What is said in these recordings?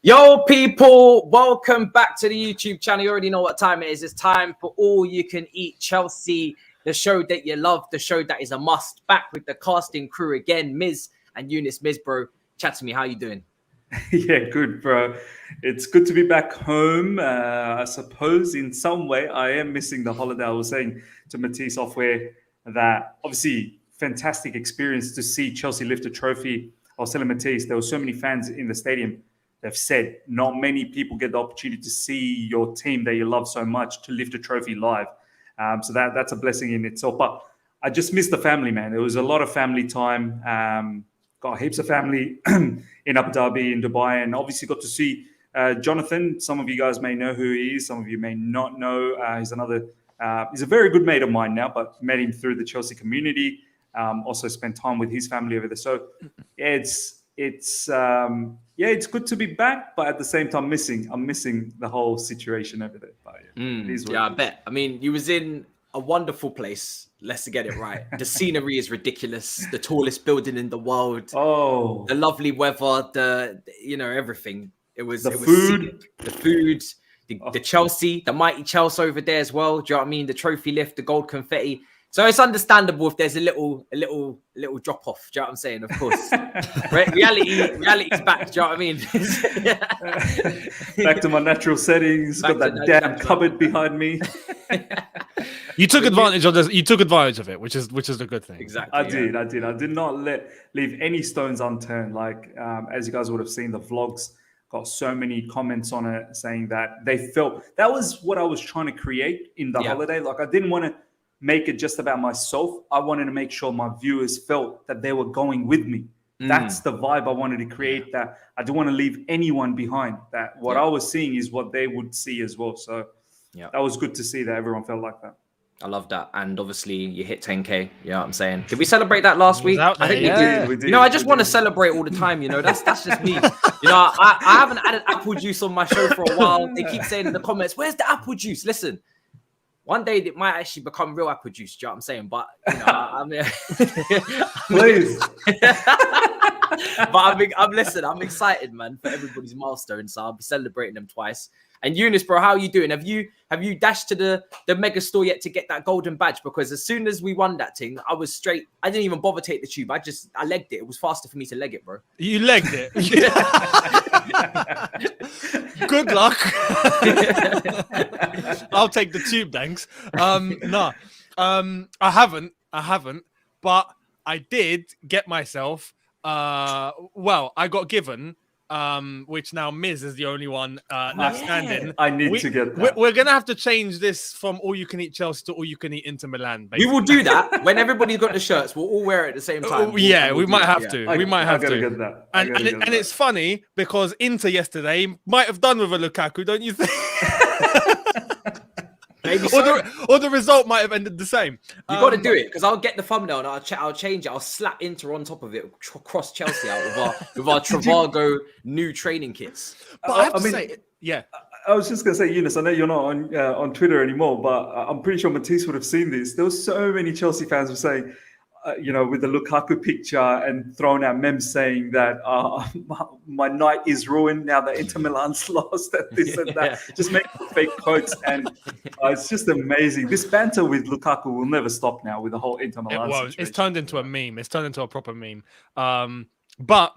Yo, people, welcome back to the YouTube channel. You already know what time it is. It's time for All You Can Eat Chelsea, the show that you love, the show that is a must. Back with the casting crew again, Miz and Younes. Miz, bro, chat to me. How you doing? Yeah, good, bro. It's good to be back home. I suppose in some way I am missing the holiday. I was saying to Matisse off where that obviously fantastic experience to see Chelsea lift a trophy. I was telling Matisse there were so many fans in the stadium. They've said not many people get the opportunity to see your team that you love so much to lift a trophy live. So that's a blessing in itself. But I just missed the family, man. There was a lot of family time. Got heaps of family in Abu Dhabi, in Dubai, and obviously got to see Jonathan. Some of you guys may know who he is. Some of you may not know. He's a very good mate of mine now, but met him through the Chelsea community. Also spent time with his family over there. So yeah, it's good to be back, but at the same time, I'm missing the whole situation over there. But I bet. I mean, you was in a wonderful place. Let's get it right. The scenery is ridiculous. The tallest building in the world. Oh, the lovely weather. Everything. It was food. The food. The Chelsea, the mighty Chelsea over there as well. Do you know what I mean? The trophy lift, the gold confetti. So it's understandable if there's a little drop off. Do you know what I'm saying? Of course, reality's back. Do you know what I mean? Back to my natural settings. Got that damn cupboard behind me. You took advantage of this. You took advantage of it, which is the good thing. Exactly. I did. I did not leave any stones unturned. Like as you guys would have seen, the vlogs got so many comments on it saying that they felt that was what I was trying to create in the holiday. Like I didn't want to make it just about myself. I wanted to make sure my viewers felt that they were going with me. That's the vibe I wanted to create. That I don't want to leave anyone behind. That what I was seeing is what they would see as well. So that was good to see that everyone felt like that. I love that. And obviously you hit 10K. You know what I'm saying? Did we celebrate that last week? I think we did. I just want to celebrate all the time. That's just me. I haven't added apple juice on my show for a while. They keep saying in the comments, where's the apple juice? Listen, one day it might actually become real apple juice. Do you know what I'm saying? But please. But I'm excited, man, for everybody's milestone. So I'll be celebrating them twice. And Younes, bro, how are you doing? Have you dashed to the mega store yet to get that golden badge? Because as soon as we won that thing, I was straight. I didn't even bother to take the tube. I legged it. It was faster for me to leg it, bro. You legged it. Good luck. I'll take the tube, thanks. I haven't, but I did get myself. I got given. Which now Miz is the only one left standing. I need to get that. We're going to have to change this from All You Can Eat Chelsea to All You Can Eat Inter Milan. Basically. We will do that. When everybody's got the shirts, we'll all wear it at the same time. We might have to. I gotta get that. And it's funny because Inter yesterday might have done with a Lukaku, don't you think? Maybe so. or the result might have ended the same. You got to do it because I'll get the thumbnail and I'll change it. I'll slap Inter on top of it, cross Chelsea out with our Travago new training kits. But I have to say, I was just going to say, Younes, I know you're not on Twitter anymore, but I'm pretty sure Matisse would have seen this. There were so many Chelsea fans were saying, with the Lukaku picture and throwing out memes saying that my night is ruined now that Inter Milan's lost and this and that. Just making fake quotes. And it's just amazing. This banter with Lukaku will never stop now with the whole Inter Milan situation. It's turned into a meme. It's turned into a proper meme. But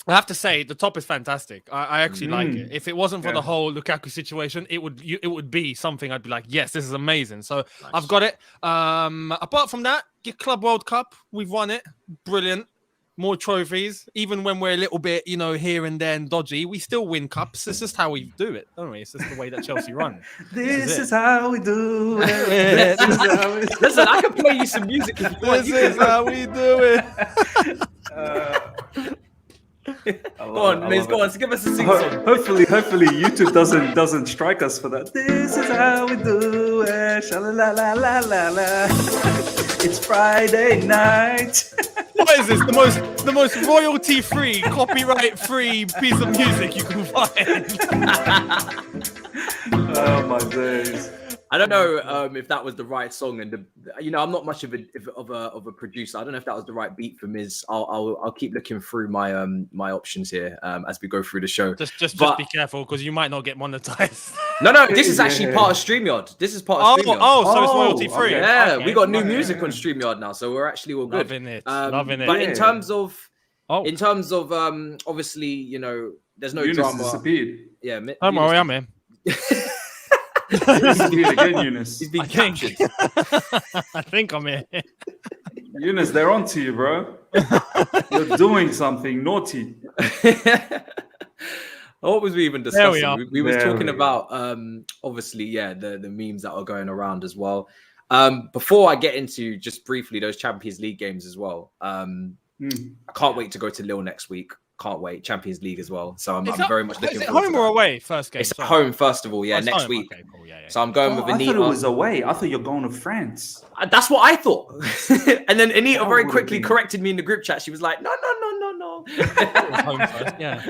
I have to say, the top is fantastic. I actually like it. If it wasn't for the whole Lukaku situation, it would be something I'd be like, yes, this is amazing. So nice. I've got it. Apart from that, your Club World Cup, we've won it. Brilliant. More trophies. Even when we're a little bit, here and there and dodgy, we still win cups. It's just how we do it, don't we? It's just the way that Chelsea run. This is how we do it. Listen, I can play you some music if you want. This is how we do it. Go on, Miz. Go on. So give us a sing song. Hopefully, YouTube doesn't strike us for that. This is how we do it. Sha-la-la-la-la-la. It's Friday night. What is this? The most royalty-free, copyright-free piece of music you can find. Oh my days. I don't know if that was the right song, and I'm not much of a producer. I don't know if that was the right beat for Miz. I'll keep looking through my my options here as we go through the show. Just be careful because you might not get monetized. No, this is actually part of StreamYard. This is part of StreamYard. So it's royalty free. Okay. Yeah, we got new music on StreamYard now, so we're actually all good. Loving it. Loving it. But in terms of obviously, there's no Younes drama. Disappeared. Yeah, don't worry, I'm here. Disappeared again, Younes. He's been captured. I think I'm here. Younes, they're onto you, bro. You're doing something naughty. What was we even discussing? There we are. We was talking about obviously, the memes that are going around as well. Before I get into just briefly those Champions League games as well. I can't wait to go to Lille next week. Can't wait. Champions League as well. So I'm very much looking forward to home or away first game? It's home first of all, next week. Okay, cool. Yeah. So I'm going with Anita. I thought it was away. I thought you're going to France. That's what I thought. And then Anita very quickly corrected me in the group chat. She was like, no. Home first, yeah.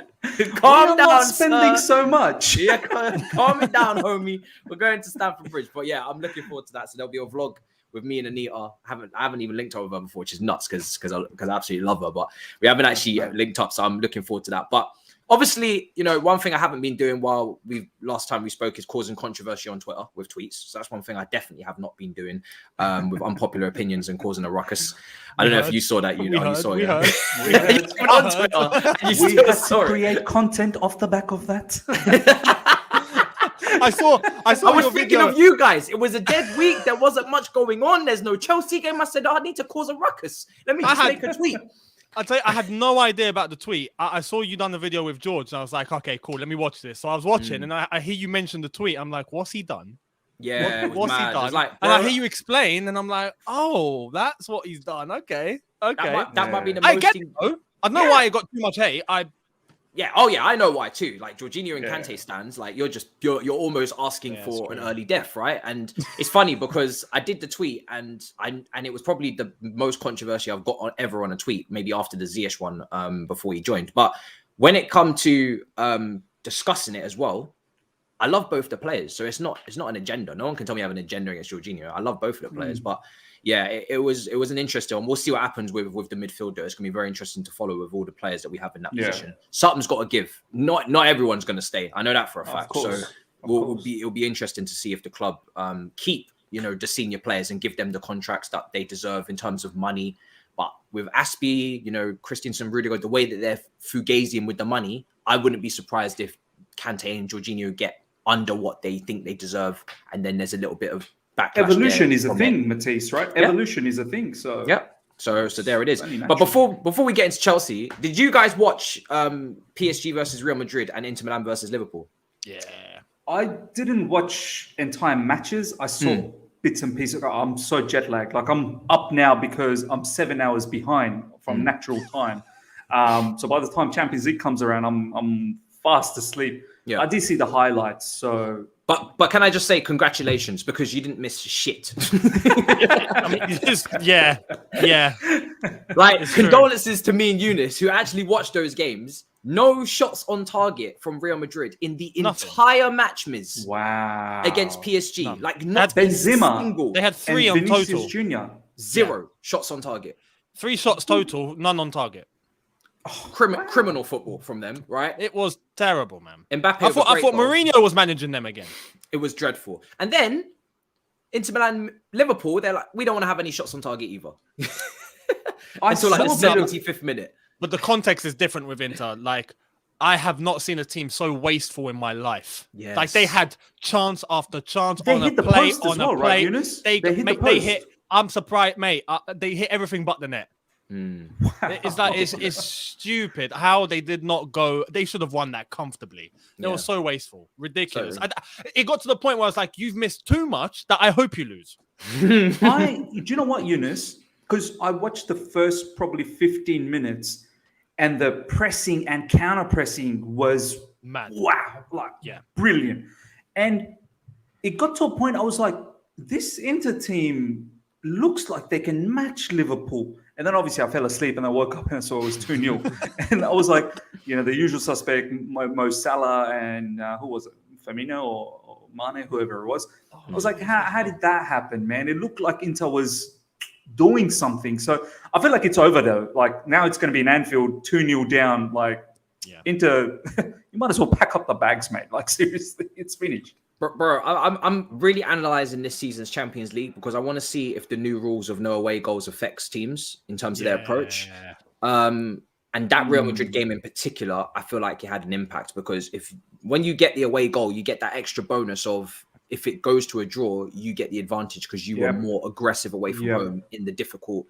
Calm down, not spending so much. Yeah, calm it down, homie. We're going to Stamford Bridge. But yeah, I'm looking forward to that. So there'll be a vlog with me and Anita. I haven't even linked up with her before, which is nuts because I absolutely love her. But we haven't actually linked up, so I'm looking forward to that. But obviously, one thing I haven't been doing while last time we spoke is causing controversy on Twitter with tweets. So that's one thing I definitely have not been doing with unpopular opinions and causing a ruckus. I don't know if you saw that. You saw it. We had to create content off the back of that. I was thinking of you guys. It was a dead week. There wasn't much going on. There's no Chelsea game. I said, I need to cause a ruckus. Let me just make a tweet. I'll tell you, I had no idea about the tweet. I saw you done the video with George, and I was like, okay, cool, let me watch this. So I was watching, and I hear you mention the tweet. I'm like, what's he done? Yeah, what's he done? And I hear you explain, and I'm like, oh, that's what he's done. Okay. That might be the I most... get it, though. I know why it got too much hate. I know why too. Like Jorginho and Kante stands, like you're almost asking for an early death, right? And it's funny because I did the tweet and it was probably the most controversy I've got ever on a tweet, maybe after the Ziyech one before he joined. But when it come to discussing it as well, I love both the players, so it's not an agenda. No one can tell me I have an agenda against Jorginho. I love both of the players, but yeah, it was an interesting one. We'll see what happens with the midfielder. It's gonna be very interesting to follow with all the players that we have in that position. Something's got to give. Not everyone's gonna stay. I know that for a fact. So it'll be interesting to see if the club keep the senior players and give them the contracts that they deserve in terms of money. But with Aspie, Christensen, Rudiger, the way that they're fugaziing with the money, I wouldn't be surprised if Kante and Jorginho get under what they think they deserve, and then there's a little bit of backlash. Evolution is a thing, Matisse, right? Evolution is a thing. So so there it is. But before we get into Chelsea, did you guys watch PSG versus Real Madrid and Inter Milan versus Liverpool? Yeah, I didn't watch entire matches. I saw bits and pieces. I'm so jet lagged. Like I'm up now because I'm 7 hours behind from natural time. So by the time Champions League comes around, I'm fast asleep. Yeah, I did see the highlights. So, but can I just say congratulations because you didn't miss shit. Yeah. Like condolences to me and Younes who actually watched those games. No shots on target from Real Madrid in the entire match, Miz. Wow. Against PSG, no. Like not Benzema. Single. They had 3 on total. Jr. 0 shots on target. 3 shots total, none on target. Criminal football from them, right? It was terrible, man. Mbappe. I thought Mourinho was managing them again. It was dreadful. And then Inter Milan, Liverpool, they're like, we don't want to have any shots on target either. Until like the 75th minute. But the context is different with Inter. Like, I have not seen a team so wasteful in my life. Yes. Like, they had chance after chance they on hit a the play, post as well, right, Younes? They hit. I'm surprised, mate. They hit everything but the net. Wow. It's stupid how they did not go. They should have won that comfortably. They were so wasteful, ridiculous. It got to the point where I was like, "You've missed too much. That I hope you lose." Do you know what, Younes? Because I watched the first probably 15 minutes, and the pressing and counter pressing was mad. Wow, brilliant. And it got to a point I was like, this Inter team looks like they can match Liverpool. And then obviously I fell asleep and I woke up and I saw it was 2-0. And I was like, the usual suspect, Mo Salah and who was it? Firmino or Mane, whoever it was. I was like, how did that happen, man? It looked like Inter was doing something. So I feel like it's over though. Like now it's going to be in Anfield, 2-0 down. Like Inter, you might as well pack up the bags, mate. Like seriously, it's finished. Bro, I'm really analysing this season's Champions League because I want to see if the new rules of no away goals affects teams in terms of their approach. And that Real Madrid game in particular, I feel like it had an impact because when you get the away goal, you get that extra bonus of if it goes to a draw, you get the advantage because you were more aggressive away from home in the difficult,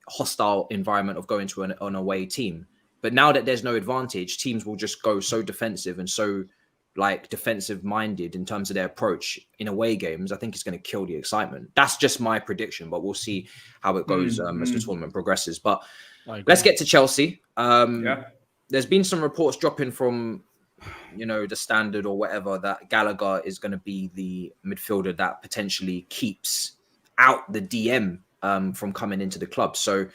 hostile environment of going to an away team. But now that there's no advantage, teams will just go so defensive and so like defensive minded in terms of their approach in away games. I think it's going to kill the excitement. That's just my prediction, but we'll see how it goes as the tournament progresses. But let's get to Chelsea. There's been some reports dropping from, the Standard or whatever that Gallagher is going to be the midfielder that potentially keeps out the DM from coming into the club. So,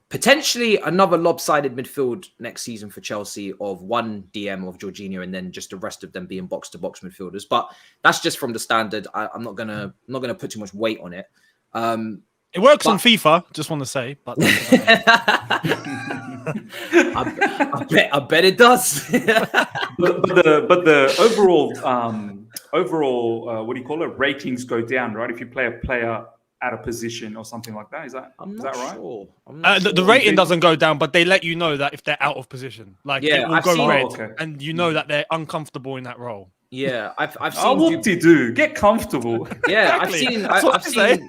potentially another lopsided midfield next season for Chelsea of one DM of Jorginho and then just the rest of them being box-to-box midfielders. But that's just from the Standard. I'm not gonna put too much weight on it. It works on FIFA, just want to say, but I bet it does. but the overall what do you call it? Ratings go down, right? If you play a player at a position or something like that, is that right? Sure. The rating doesn't go down, but they let you know that if they're out of position, like it will go red, and you know that they're uncomfortable in that role. Yeah, I've seen. Oh, whoop-de-doo, get comfortable. Yeah, Exactly.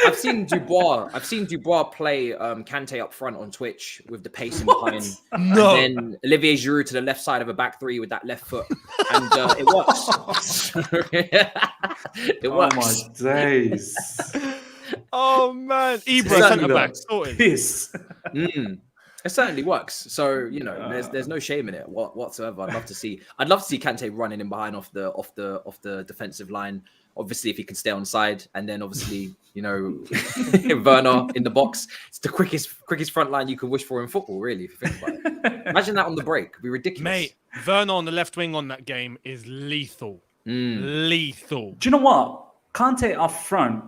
I've seen Dubois. I've seen Dubois play Kante up front on Twitch with the pacing behind, and then Olivier Giroud to the left side of a back three with that left foot, and it works. It works. Oh my days! Oh man, Ibra centre back sorted. Piss. It certainly works. So there's no shame in it whatsoever. I'd love to see Kante running in behind off the defensive line. Obviously, if he can stay on side, and then obviously, Werner in the box. It's the quickest front line you can wish for in football, really, if you think about it. Imagine that on the break. It'd be ridiculous. Mate, Werner on the left wing on that game is lethal. Lethal. Do you know what? Kante up front,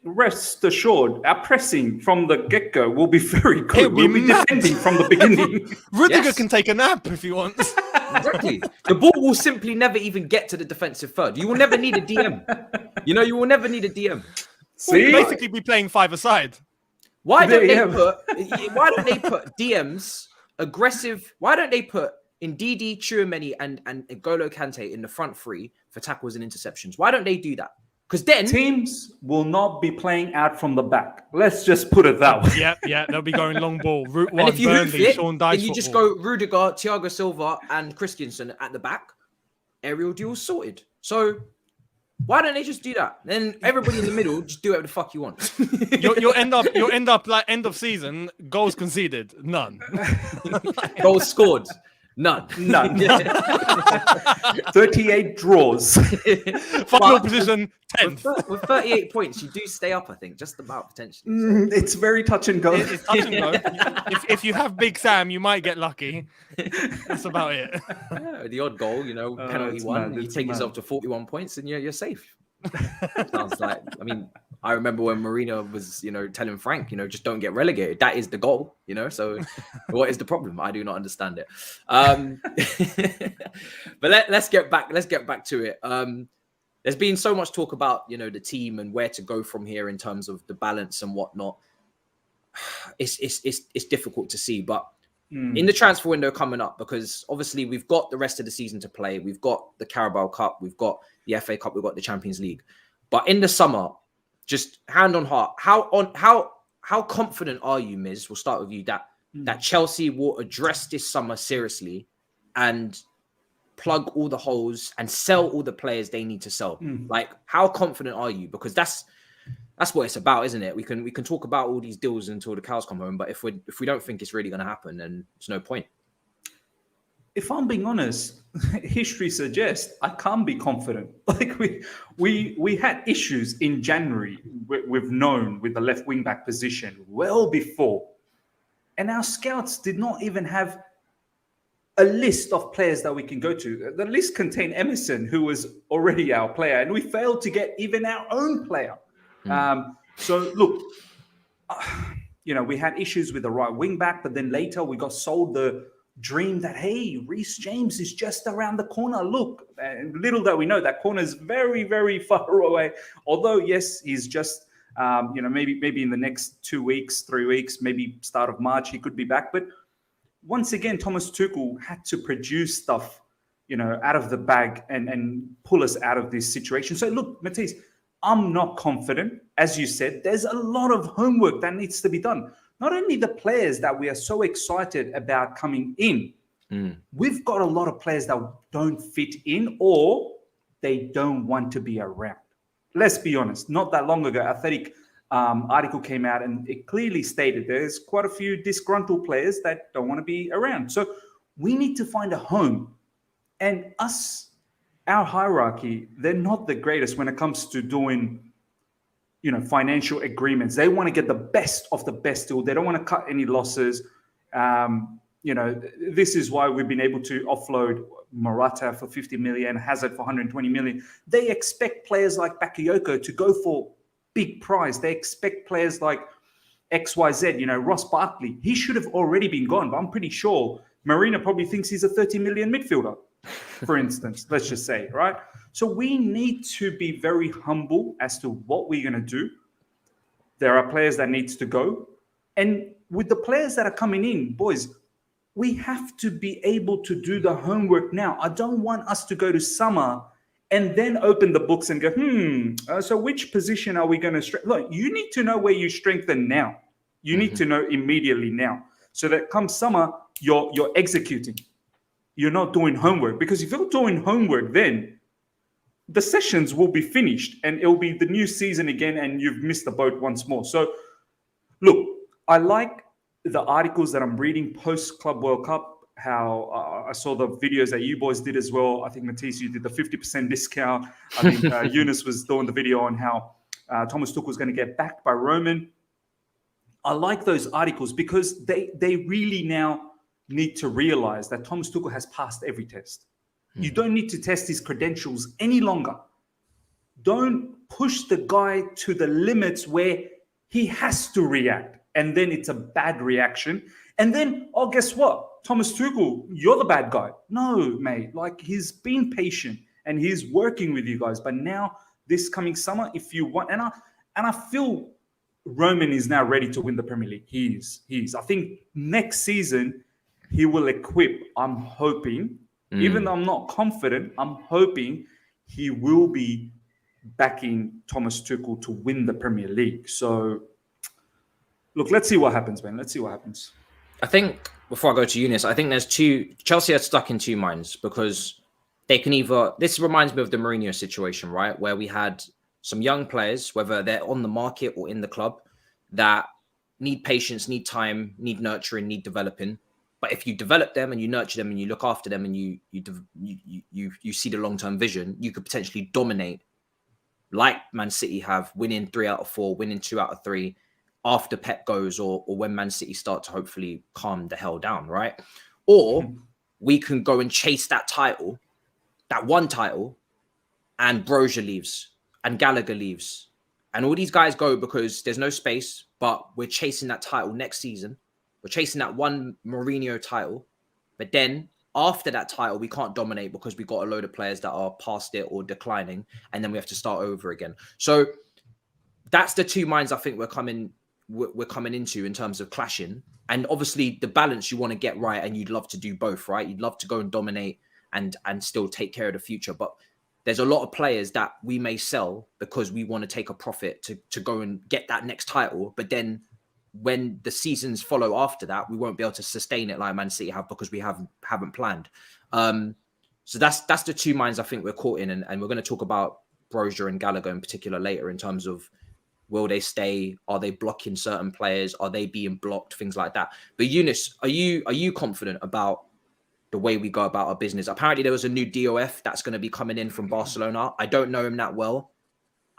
rest assured, our pressing from the get-go will be very good. We'll be defending from the beginning. Rudiger can take a nap if he wants. Exactly. The ball will simply never even get to the defensive third. You will never need a DM. You will never need a DM. See? We'll basically be playing five-a-side. Why don't they put DMs aggressive? Why don't they put Ndidi, Tchouaméni, and N'Golo Kante in the front three for tackles and interceptions? Why don't they do that? Because then teams will not be playing out from the back. Let's just put it that way. Yeah, they'll be going long ball. Route one, and if you Burnley, Sean Dyche. then you just go Rudiger, Thiago Silva, and Christensen at the back. Aerial duels sorted. So why don't they just do that? Then everybody in the middle just do whatever the fuck you want. You'll end up like end of season, goals conceded, none. Goals scored. None. 38 draws. Final position, 10th. With 38 points, you do stay up, I think, just about potentially. So. It's very touch and go. It's touch and go. If you have Big Sam, you might get lucky. That's about it. Yeah, the odd goal, penalty one, you take yourself to 41 points and you're safe. Sounds like, I remember when Mourinho was, telling Frank, just don't get relegated. That is the goal, So what is the problem? I do not understand it. But let's get back to it. There's been so much talk about, the team and where to go from here in terms of the balance and whatnot. It's difficult to see, but in the transfer window coming up, because obviously we've got the rest of the season to play. We've got the Carabao Cup, we've got the FA Cup, we've got the Champions League. But in the summer, just hand on heart, how confident are you, Miz? We'll start with you that Chelsea will address this summer seriously and plug all the holes and sell all the players they need to sell. Like, how confident are you? Because that's what it's about, isn't it? We can talk about all these deals until the cows come home, but if we don't think it's really going to happen, then there's no point. If I'm being honest, history suggests I can't be confident. Like we had issues in January. We've known with the left wing back position well before, and our scouts did not even have a list of players that we can go to. The list contained Emerson, who was already our player, and we failed to get even our own player. So look, we had issues with the right wing back, but then later we got sold the dream that, hey, Reece James is just around the corner. Look, little that we know, that corner is very, very far away. Although, yes, he's just, maybe in the next 2 weeks, 3 weeks, maybe start of March, he could be back. But once again, Thomas Tuchel had to produce stuff, out of the bag and pull us out of this situation. So look, Matisse, I'm not confident. As you said, there's a lot of homework that needs to be done. Not only the players that we are so excited about coming in, we've got a lot of players that don't fit in or they don't want to be around. Let's be honest. Not that long ago, Athletic article came out and it clearly stated there's quite a few disgruntled players that don't want to be around. So we need to find a home. And our hierarchy, they're not the greatest when it comes to doing financial agreements. They want to get the best of the best deal. They don't want to cut any losses. This is why we've been able to offload Morata for 50 million, Hazard for 120 million. They expect players like Bakayoko to go for big prize. They expect players like XYZ, Ross Barkley. He should have already been gone, but I'm pretty sure Marina probably thinks he's a 30 million midfielder, for instance, let's just say, right? So we need to be very humble as to what we're going to do. There are players that needs to go. And with the players that are coming in, boys, we have to be able to do the homework now. I don't want us to go to summer and then open the books and go, so which position are we going to strengthen? Look, you need to know where you strengthen now. You need to know immediately now. So that come summer, you're executing. You're not doing homework. Because if you're doing homework, then the sessions will be finished and it'll be the new season again and you've missed the boat once more. So, look, I like the articles that I'm reading post-Club World Cup, how I saw the videos that you boys did as well. I think, Matisse, you did the 50% discount. I think Younes was doing the video on how Thomas Tuchel was going to get backed by Roman. I like those articles because they really now need to realize that Thomas Tuchel has passed every test. You don't need to test his credentials any longer. Don't push the guy to the limits where he has to react. And then it's a bad reaction. And then, guess what? Thomas Tuchel, you're the bad guy. No, mate. Like, he's been patient and he's working with you guys. But now, this coming summer, if you want... And I feel Roman is now ready to win the Premier League. He is. I think next season, he will equip, I'm hoping... Even though I'm not confident, I'm hoping he will be backing Thomas Tuchel to win the Premier League. So, look, let's see what happens, man. Let's see what happens. I think, before I go to Younes, I think there's Chelsea are stuck in two minds because they can either... This reminds me of the Mourinho situation, right? Where we had some young players, whether they're on the market or in the club, that need patience, need time, need nurturing, need developing. But if you develop them and you nurture them and you look after them and you see the long-term vision, you could potentially dominate, like Man City have, winning 3 out of 4, winning 2 out of 3 after Pep goes or when Man City start to hopefully calm the hell down, right? Or we can go and chase that title, that one title, and Brozier leaves and Gallagher leaves. And all these guys go because there's no space, but we're chasing that title next season. We're chasing that one Mourinho title, but then after that title, we can't dominate because we got a load of players that are past it or declining, and then we have to start over again. So that's the two minds I think we're coming into in terms of clashing. And obviously the balance you want to get right, and you'd love to do both, right? You'd love to go and dominate and still take care of the future, but there's a lot of players that we may sell because we want to take a profit to go and get that next title, but then when the seasons follow after that, we won't be able to sustain it like Man City have because we haven't planned. So that's the two minds I think we're caught in, and we're going to talk about Brozier and Gallagher in particular later in terms of will they stay? Are they blocking certain players? Are they being blocked? Things like that. But Younes, are you confident about the way we go about our business? Apparently there was a new DOF that's going to be coming in from Barcelona. I don't know him that well.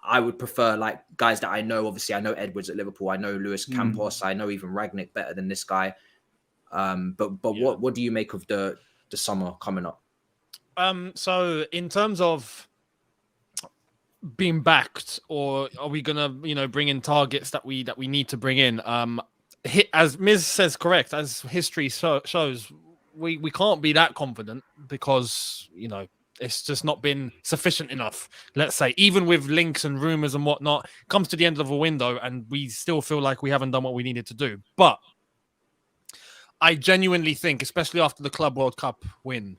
I would prefer like guys that I know. Obviously, I know Edwards at Liverpool. I know Luis Campos. I know even Ragnick better than this guy. But what do you make of the the summer coming up? So in terms of being backed, or are we gonna, bring in targets that we need to bring in? As Miz says, correct, as history shows, we can't be that confident because it's just not been sufficient enough. Let's say, even with links and rumors and whatnot, it comes to the end of a window and we still feel like we haven't done what we needed to do. But I genuinely think, especially after the Club World Cup win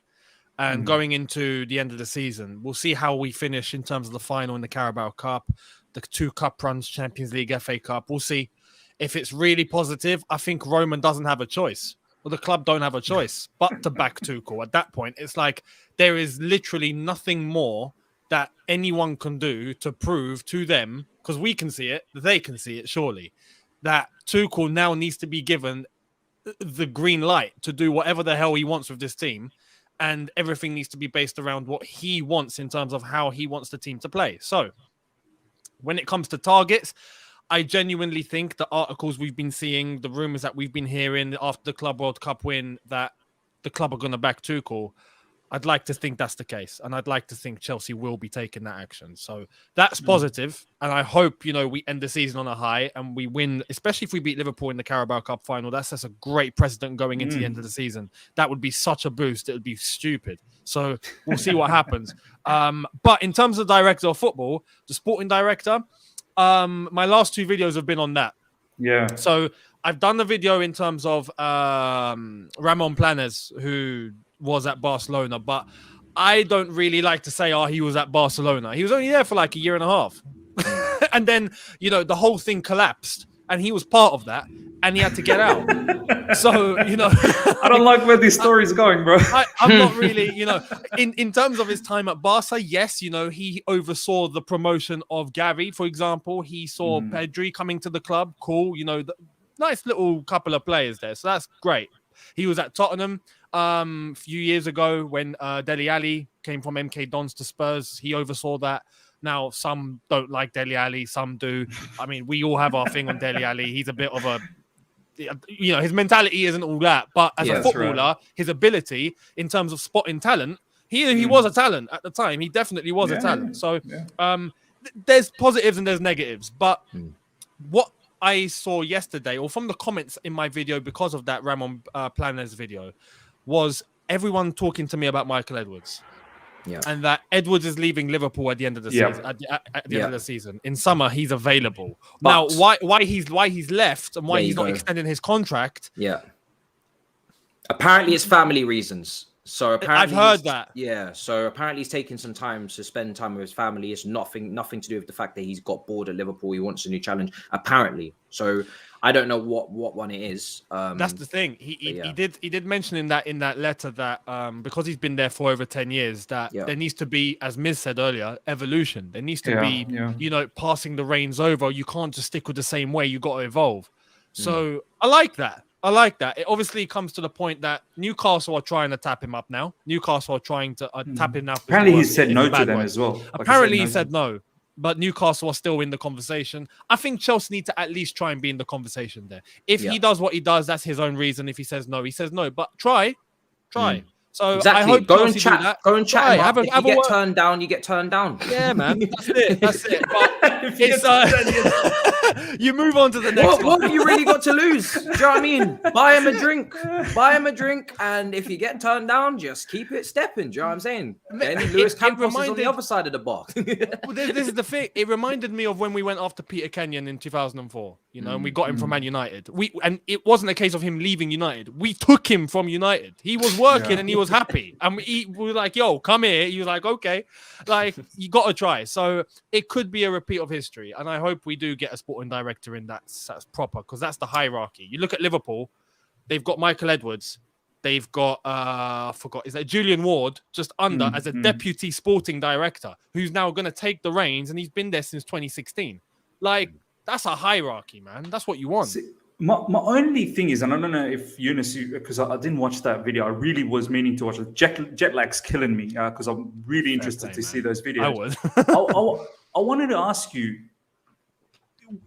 and going into the end of the season, we'll see how we finish in terms of the final in the Carabao Cup, the 2 cup runs, Champions League, FA Cup. We'll see. If it's really positive, I think Roman doesn't have a choice. Well, the club don't have a choice but to back Tuchel. At that point, it's like there is literally nothing more that anyone can do to prove to them, because we can see it, they can see it, surely, that Tuchel now needs to be given the green light to do whatever the hell he wants with this team, and everything needs to be based around what he wants in terms of how he wants the team to play. So when it comes to targets, I genuinely think the articles we've been seeing, the rumors that we've been hearing after the Club World Cup win, that the club are going to back Tuchel, I'd like to think that's the case. And I'd like to think Chelsea will be taking that action. So that's positive. And I hope, we end the season on a high and we win, especially if we beat Liverpool in the Carabao Cup final. That's a great precedent going into the end of the season. That would be such a boost. It would be stupid. So we'll see what happens. But in terms of director of football, the sporting director, my last 2 videos have been on that. Yeah. So I've done the video in terms of Ramon Planes, who was at Barcelona, but I don't really like to say, he was at Barcelona. He was only there for like a year and a half. And then, the whole thing collapsed and he was part of that and he had to get out. So, I don't like where this story is going, bro. I'm not really, in terms of his time at Barca, yes, he oversaw the promotion of Gavi, for example. He saw Pedri coming to the club. Cool. Nice little couple of players there. So that's great. He was at Tottenham a few years ago when Dele Alli came from MK Dons to Spurs. He oversaw that. Now, some don't like Dele Alli, some do. I mean, we all have our thing on Dele Alli. He's a bit of a, his mentality isn't all that. But as a footballer, his ability in terms of spotting talent, he was a talent at the time. He definitely was a talent. So there's positives and there's negatives. But what I saw yesterday, or from the comments in my video because of that Ramon Planes video, was everyone talking to me about Michael Edwards. Yeah. And that Edwards is leaving Liverpool at the end of the season. At the end of the season. In summer, he's available. But now, why he's left and why he's not extending his contract? Yeah. Apparently, it's family reasons. So apparently, I've heard that. Yeah. So apparently, he's taking some time to spend time with his family. It's nothing to do with the fact that he's got bored at Liverpool. He wants a new challenge. Apparently. So I don't know what one it is. That's the thing. He did mention in that letter that because he's been there for over 10 years, that there needs to be, as Miz said earlier, evolution. There needs to be passing the reins over. You can't just stick with the same way. You got to evolve. So I like that. It obviously comes to the point that Newcastle are trying to tap him up now. Newcastle are trying to tap him up. Apparently, he said no to them as well. Apparently, he said no. But Newcastle are still in the conversation. I think Chelsea need to at least try and be in the conversation there. If he does what he does, that's his own reason. If he says no, he says no. But try. So exactly. I hope go and chat. Go and chat. If you get turned down, you get turned down. Yeah, man. That's it. But it's you move on to the next. What have you really got to lose? Do you know what I mean? Buy him a drink, and if you get turned down, just keep it stepping. Do you know what I'm saying? Then Lewis Campos is on the other side of the box. Well, this is the thing. It reminded me of when we went after Peter Kenyon in 2004. And we got him from Man United. And it wasn't a case of him leaving United. We took him from United. He was working and he was happy. And we were like, yo, come here. He was like, okay. Like, you got to try. So it could be a repeat of history. And I hope we do get a sporting director in that's proper, because that's the hierarchy. You look at Liverpool, they've got Michael Edwards. They've got, is that Julian Ward just under as a deputy sporting director, who's now going to take the reins. And he's been there since 2016. Like, that's a hierarchy, man. That's what you want. See, my only thing is, and I don't know if Younes, because I didn't watch that video. I really was meaning to watch it. Jet lag's killing me because I'm really interested to see those videos. I would. I wanted to ask you,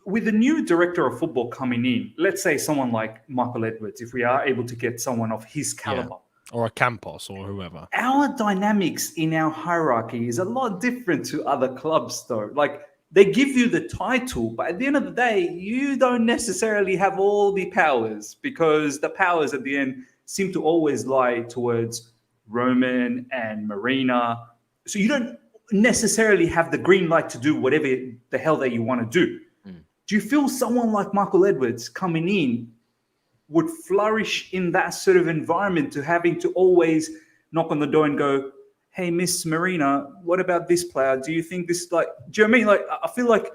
with the new director of football coming in, let's say someone like Michael Edwards, if we are able to get someone of his caliber, or a Campos or whoever. Our dynamics in our hierarchy is a lot different to other clubs, though. Like, they give you the title, but at the end of the day, you don't necessarily have all the powers, because the powers at the end seem to always lie towards Roman and Marina. So you don't necessarily have the green light to do whatever the hell that you want to do. Do you feel someone like Michael Edwards coming in would flourish in that sort of environment, to having to always knock on the door and go, hey, Miss Marina, what about this player? Do you think this, like, do you know what I mean? Like, I feel like,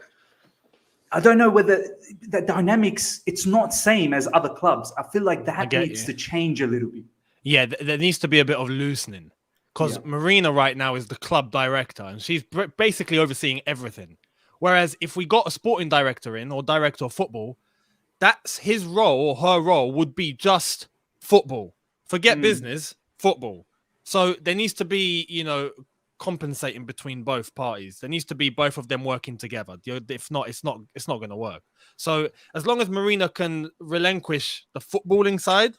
I don't know whether the dynamics, it's not same as other clubs. I feel like that needs to change a little bit. Yeah, there needs to be a bit of loosening, because Marina right now is the club director and she's basically overseeing everything. Whereas if we got a sporting director in, or director of football, that's his role, or her role would be just football. Forget business, football. So there needs to be, compensating between both parties. There needs to be both of them working together. If not, it's not going to work. So as long as Marina can relinquish the footballing side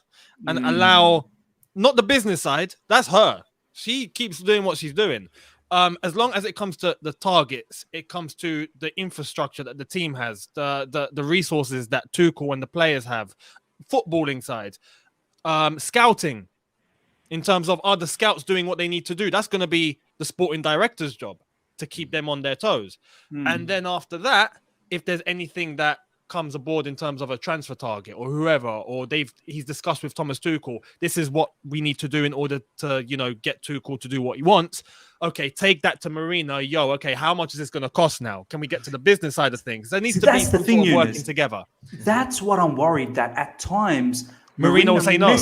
and allow, not the business side, that's her. She keeps doing what she's doing. As long as it comes to the targets, it comes to the infrastructure that the team has, the resources that Tuchel and the players have, footballing side, scouting, in terms of, are the scouts doing what they need to do? That's going to be the sporting director's job, to keep them on their toes. And then after that, if there's anything that comes aboard in terms of a transfer target or whoever, or he's discussed with Thomas Tuchel, this is what we need to do in order to, get Tuchel to do what he wants. Okay, take that to Marina. Okay, how much is this going to cost now? Can we get to the business side of things? There needs to be some sort of working together. That's what I'm worried that at times Marina will say no.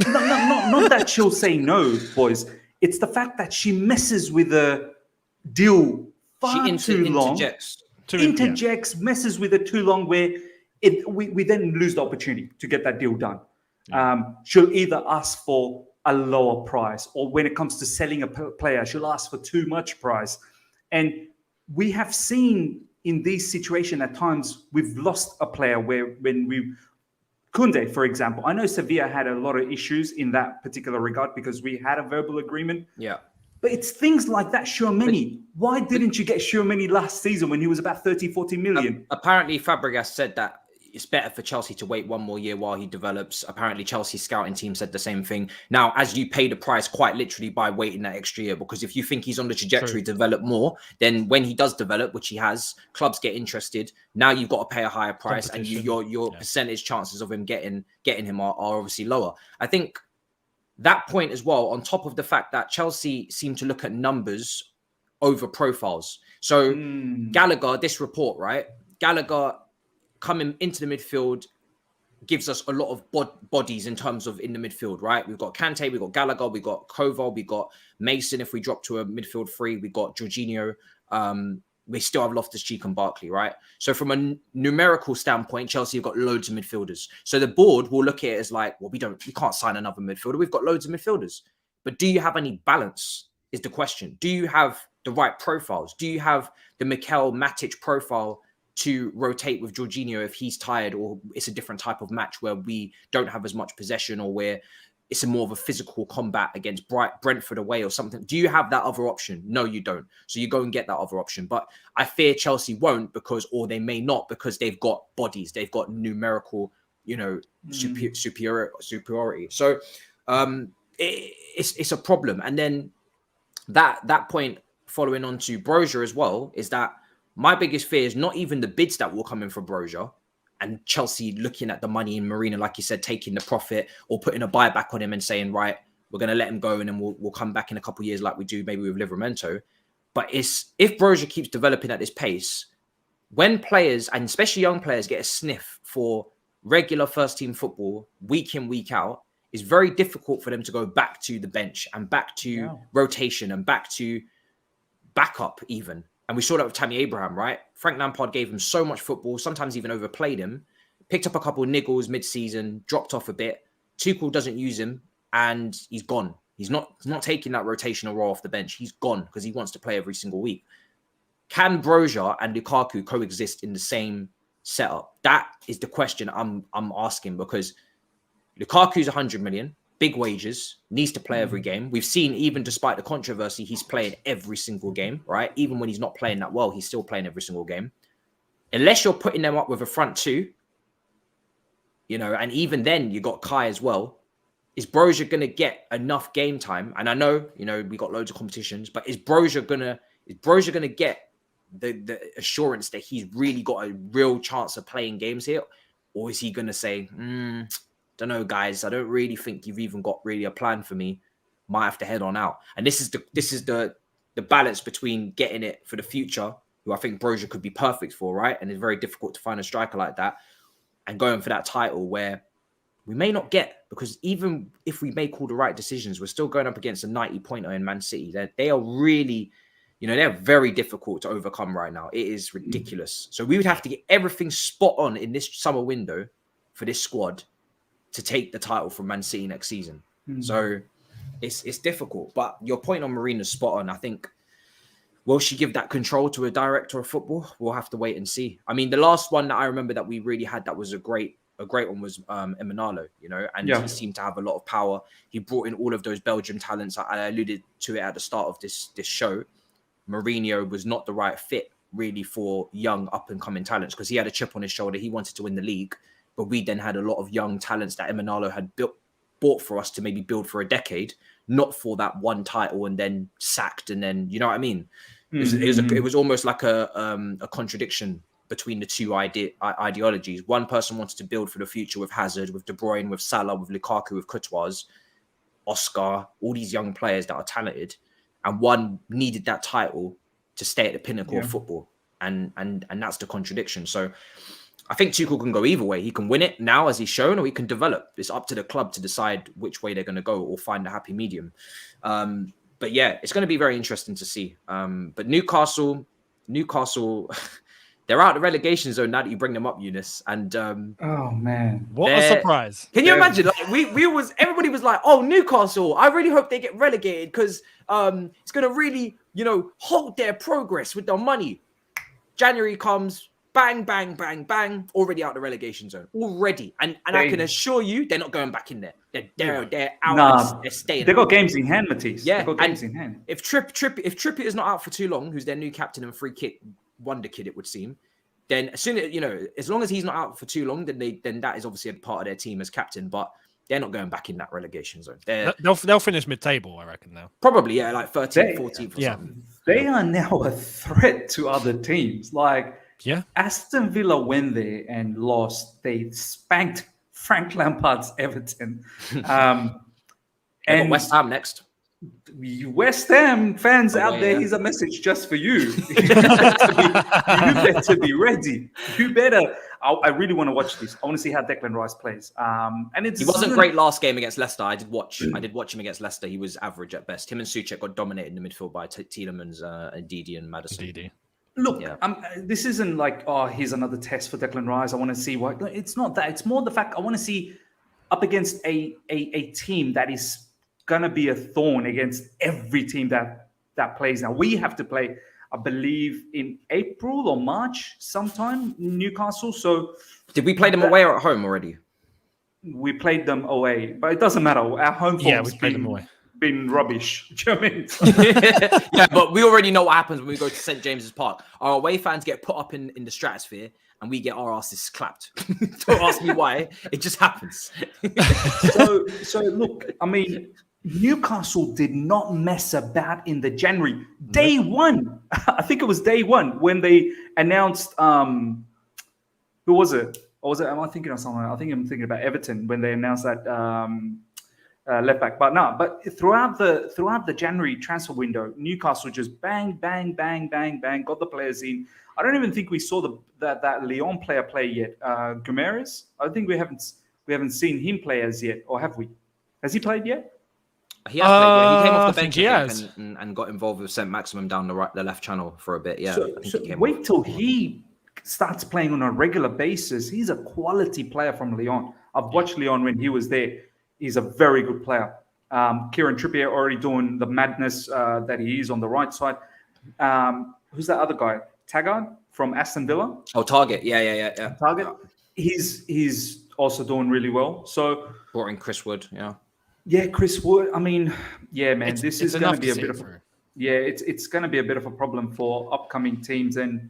Not that she'll say no, boys. It's the fact that she messes with the deal far too long. Interjects, messes with it too long, where we then lose the opportunity to get that deal done. She'll either ask for a lower price, or when it comes to selling a player, she'll ask for too much price. And we have seen in these situations at times, we've lost a player Koundé, for example. I know Sevilla had a lot of issues in that particular regard because we had a verbal agreement. Yeah. But it's things like that. Tchouaméni. Why didn't you get Tchouaméni last season when he was about 30, 40 million? Apparently, Fabregas said that it's better for Chelsea to wait one more year while he develops. Apparently, Chelsea's scouting team said the same thing. Now, as you pay the price quite literally by waiting that extra year, because if you think he's on the trajectory to develop more, then when he does develop, which he has, clubs get interested. Now you've got to pay a higher price, and your percentage chances of him getting him are obviously lower. I think that point as well, on top of the fact that Chelsea seem to look at numbers over profiles. So Gallagher, this report, right? Gallagher coming into the midfield gives us a lot of bodies in terms of in the midfield, right? We've got Kante, we've got Gallagher, we've got Koval, we've got Mason. If we drop to a midfield three, we've got Jorginho. We still have Loftus-Cheek and Barkley, right? So from a numerical standpoint, Chelsea have got loads of midfielders. So the board will look at it as like, well, we can't sign another midfielder. We've got loads of midfielders. But do you have any balance is the question. Do you have the right profiles? Do you have the Mikel Matic profile to rotate with Jorginho if he's tired, or it's a different type of match where we don't have as much possession, or where it's more of a physical combat against Brentford away or something? Do you have that other option? No, you don't. So you go and get that other option. But I fear Chelsea won't, or they may not, because they've got bodies. They've got numerical, superiority. So it's a problem. And then that point following on to Brozier as well is that my biggest fear is not even the bids that will come in for Brozier and Chelsea looking at the money in Marina, like you said, taking the profit or putting a buyback on him and saying, right, we're going to let him go and then we'll come back in a couple of years like we do maybe with Livramento. But if Brozier keeps developing at this pace, when players, and especially young players, get a sniff for regular first-team football week in, week out, it's very difficult for them to go back to the bench and back to rotation and back to backup even. And we saw that with Tammy Abraham, right? Frank Lampard gave him so much football, sometimes even overplayed him, picked up a couple of niggles mid-season, dropped off a bit. Tuchel doesn't use him, and he's gone. He's not taking that rotational role off the bench. He's gone because he wants to play every single week. Can Brozier and Lukaku coexist in the same setup? That is the question I'm asking, because Lukaku's 100 million. big wages, needs to play every game. We've seen, even despite the controversy, he's playing every single game, right? Even when he's not playing that well, he's still playing every single game. Unless you're putting them up with a front two, you know, and even then you got Kai as well. Is Brozier going to get enough game time? And I know, you know, we got loads of competitions, but is Brozier going to get the assurance that he's really got a real chance of playing games here? Or is he going to say, don't know, guys, I don't really think you've even got really a plan for me. Might have to head on out. And this is the balance between getting it for the future, who I think Brozier could be perfect for, right? And it's very difficult to find a striker like that, and going for that title where we may not get, because even if we make all the right decisions, we're still going up against a 90-pointer in Man City. They are really, you know, they're very difficult to overcome right now. It is ridiculous. So we would have to get everything spot on in this summer window for this squad to take the title from Man City next season. So it's difficult. But your point on Marina's spot on. I think, will she give that control to a director of football? We'll have to wait and see. I mean, the last one that I remember that we really had that was a great one was Emanalo, you know, and he seemed to have a lot of power. He brought in all of those Belgian talents. I alluded to it at the start of this show. Mourinho was not the right fit really for young up-and-coming talents, because he had a chip on his shoulder. He wanted to win the league, but we then had a lot of young talents that Emanalo had bought for us to maybe build for a decade, not for that one title and then sacked, and then, you know what I mean? It was almost like a contradiction between the two ideologies. One person wanted to build for the future with Hazard, with De Bruyne, with Salah, with Lukaku, with Courtois, Oscar, all these young players that are talented, and one needed that title to stay at the pinnacle of football, and that's the contradiction. So I think Tuchel can go either way. He can win it now, as he's shown, or he can develop. It's up to the club to decide which way they're going to go, or find a happy medium. But yeah, it's going to be very interesting to see. But Newcastle, they're out of the relegation zone now that you bring them up, Younes. And oh man, what a surprise! Can you imagine? Like everybody was like, "Oh, Newcastle! I really hope they get relegated, because it's going to really, you know, halt their progress with their money." January comes, bang, bang, bang, bang, already out the relegation zone already, and I can assure you, they're not going back in there. They're out. Nah, they're staying. They got games in hand, Matisse. Yeah, they got games in hand. If Trippier is not out for too long, who's their new captain and free kick wonder kid, it would seem, then as soon as, you know, as long as he's not out for too long, then that is obviously a part of their team as captain. But they're not going back in that relegation zone. They'll finish mid-table, I reckon. Now probably, yeah, like 13th, 14th or something. They are now a threat to other teams. Like, Aston Villa went there and lost. They spanked Frank Lampard's Everton. And West Ham next. West Ham fans out there, here's a message just for you. You better be ready. You better. I really want to watch this. I want to see how Declan Rice plays. And he wasn't great last game against Leicester. I did watch him against Leicester. He was average at best. Him and Souček got dominated in the midfield by Tielemans, and Didi and Maddison. Look, this isn't like, oh, here's another test for Declan Rice. I want to see what. It's not that. It's more the fact I want to see up against a team that is gonna be a thorn against every team that plays. Now we have to play, I believe, in April or March sometime, Newcastle. So did we play them away or at home already? We played them away, but it doesn't matter. Our home form's been rubbish. Do you know what I mean? Yeah, but we already know what happens when we go to St. James's Park. Our away fans get put up in the stratosphere, and we get our asses clapped. Don't ask me why. It just happens. So look, I mean, Newcastle did not mess about in the January. Day one. I think it was day one when they announced, who was it? Or was it, am I thinking of someone? I think I'm thinking about Everton when they announced that left back. But throughout the January transfer window, Newcastle just bang, bang, bang, bang, bang, got the players in. I don't even think we saw that Lyon player play yet. Guimaraes? I think we haven't seen him play as yet, or have we? Has he played yet? He has played. He came off the bench and got involved with St. Maximum down the left channel for a bit. Yeah. So wait till he starts playing on a regular basis. He's a quality player from Lyon. I've watched Lyon when he was there. He's a very good player. Kieran Trippier already doing the madness that he is on the right side. Who's that other guy? Taggart from Aston Villa. Oh, Target. Yeah. Target. He's also doing really well. So brought in Chris Wood. Yeah. Yeah, Chris Wood. I mean, yeah, man, this is going to be a bit of it's going to be a bit of a problem for upcoming teams. And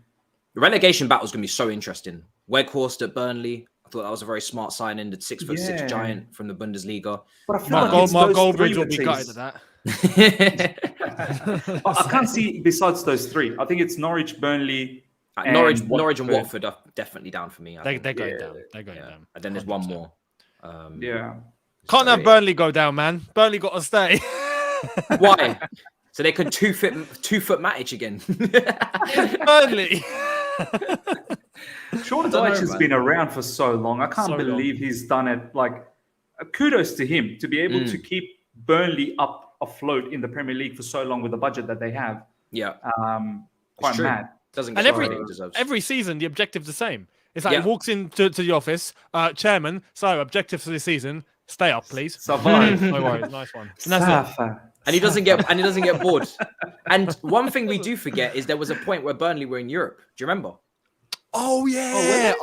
the relegation battle is going to be so interesting. Weghorst at Burnley. I thought that was a very smart signing. The 6'6" giant from the Bundesliga. But I feel Mark Goldberg will be gutted at that. I can't see besides those three. I think it's Norwich, Burnley, Norwich and Watford are definitely down for me. They're going down. They're going down. And then there's 1 more. Can't have Burnley go down, man. Burnley got to stay. Why? So they could 2 foot Matic again. Burnley. Sean Dyche has been around for so long. I can't believe he's done it. Like, kudos to him to be able to keep Burnley up afloat in the Premier League for so long with the budget that they have. Yeah. Quite mad. Doesn't get every season, the objective's the same. It's like he walks into the office, chairman, so objective for this season, stay up, please. Survive. No worries, nice one. And that's it. And he doesn't get bored. And one thing we do forget is there was a point where Burnley were in Europe. Do you remember? Oh yeah.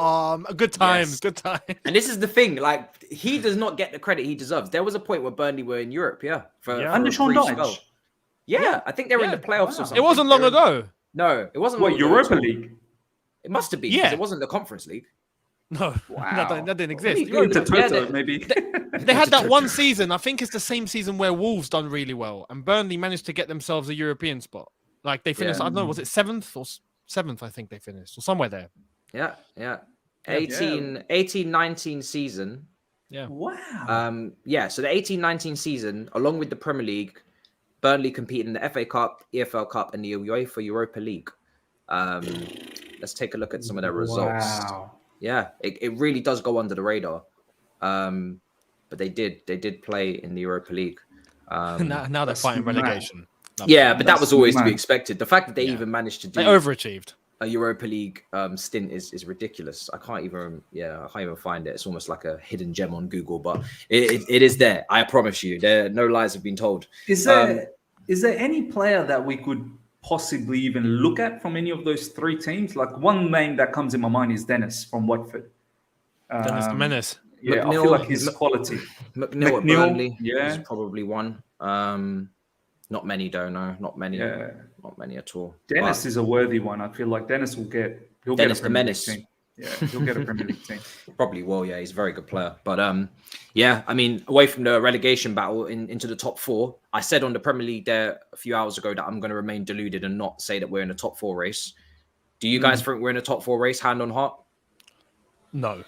Good times. Yes. Good times. And this is the thing, like he does not get the credit he deserves. There was a point where Burnley were in Europe, under Sean Dyche. Yeah, I think they were in the playoffs or something. It wasn't long ago. No, it wasn't. What, Europa League? It must have been. Yeah, it wasn't the Conference League. No, that didn't exist. Maybe. They had that one season. I think it's the same season where Wolves done really well, and Burnley managed to get themselves a European spot. Like they finished, I don't know, was it 7th? I think they finished, or somewhere there. Yeah. 18-19 season. Yeah. Wow. So the 18-19 season, along with the Premier League, Burnley competed in the FA Cup, EFL Cup, and the UEFA Europa League. Let's take a look at some of their results. Wow. Yeah, it really does go under the radar. But they did play in the Europa League. Now they're fighting relegation. Yeah, but that was always to be expected. The fact that they even managed to do... They overachieved. A Europa League stint is ridiculous. I can't even find it. It's almost like a hidden gem on Google, but it is there. I promise you. No lies have been told. Is there any player that we could possibly even look at from any of those 3 teams? Like one name that comes in my mind is Dennis from Watford. Dennis the Menace. Yeah, McNeil, I feel like his quality. McNeil at Burnley is yeah, probably one. Not many, though. No, not many. Yeah. Not many at all. Dennis is a worthy one. I feel like Dennis will get. He'll Dennis get a Premier League team. Yeah, he'll get a Premier League team. Probably will. Yeah, he's a very good player. But I mean, away from the relegation battle into the top 4, I said on the Premier League there a few hours ago that I'm going to remain deluded and not say that we're in a top 4 race. Do you guys think we're in a top 4 race? Hand on heart? No.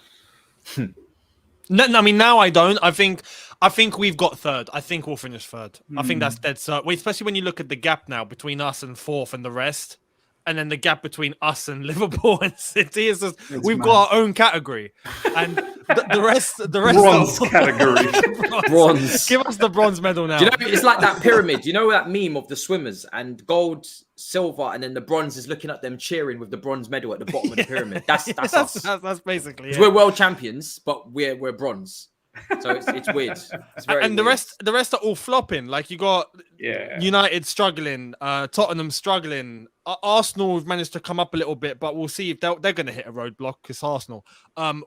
No, I mean now I don't. I think we've got 3rd. I think we'll finish 3rd. I think that's dead certain. Especially when you look at the gap now between us and 4th and the rest, and then the gap between us and Liverpool and City is just we've got our own category, and the rest bronze category. Bronze. Give us the bronze medal now. Do you know, it's like that pyramid. You know that meme of the swimmers and gold, silver, and then the bronze is looking at them cheering with the bronze medal at the bottom of the pyramid. That's us. That's basically it. We're world champions, but we're bronze. So it's weird. It's very and weird. the rest are all flopping. Like you got United struggling, Tottenham struggling, Arsenal have managed to come up a little bit, but we'll see if they're going to hit a roadblock because Arsenal.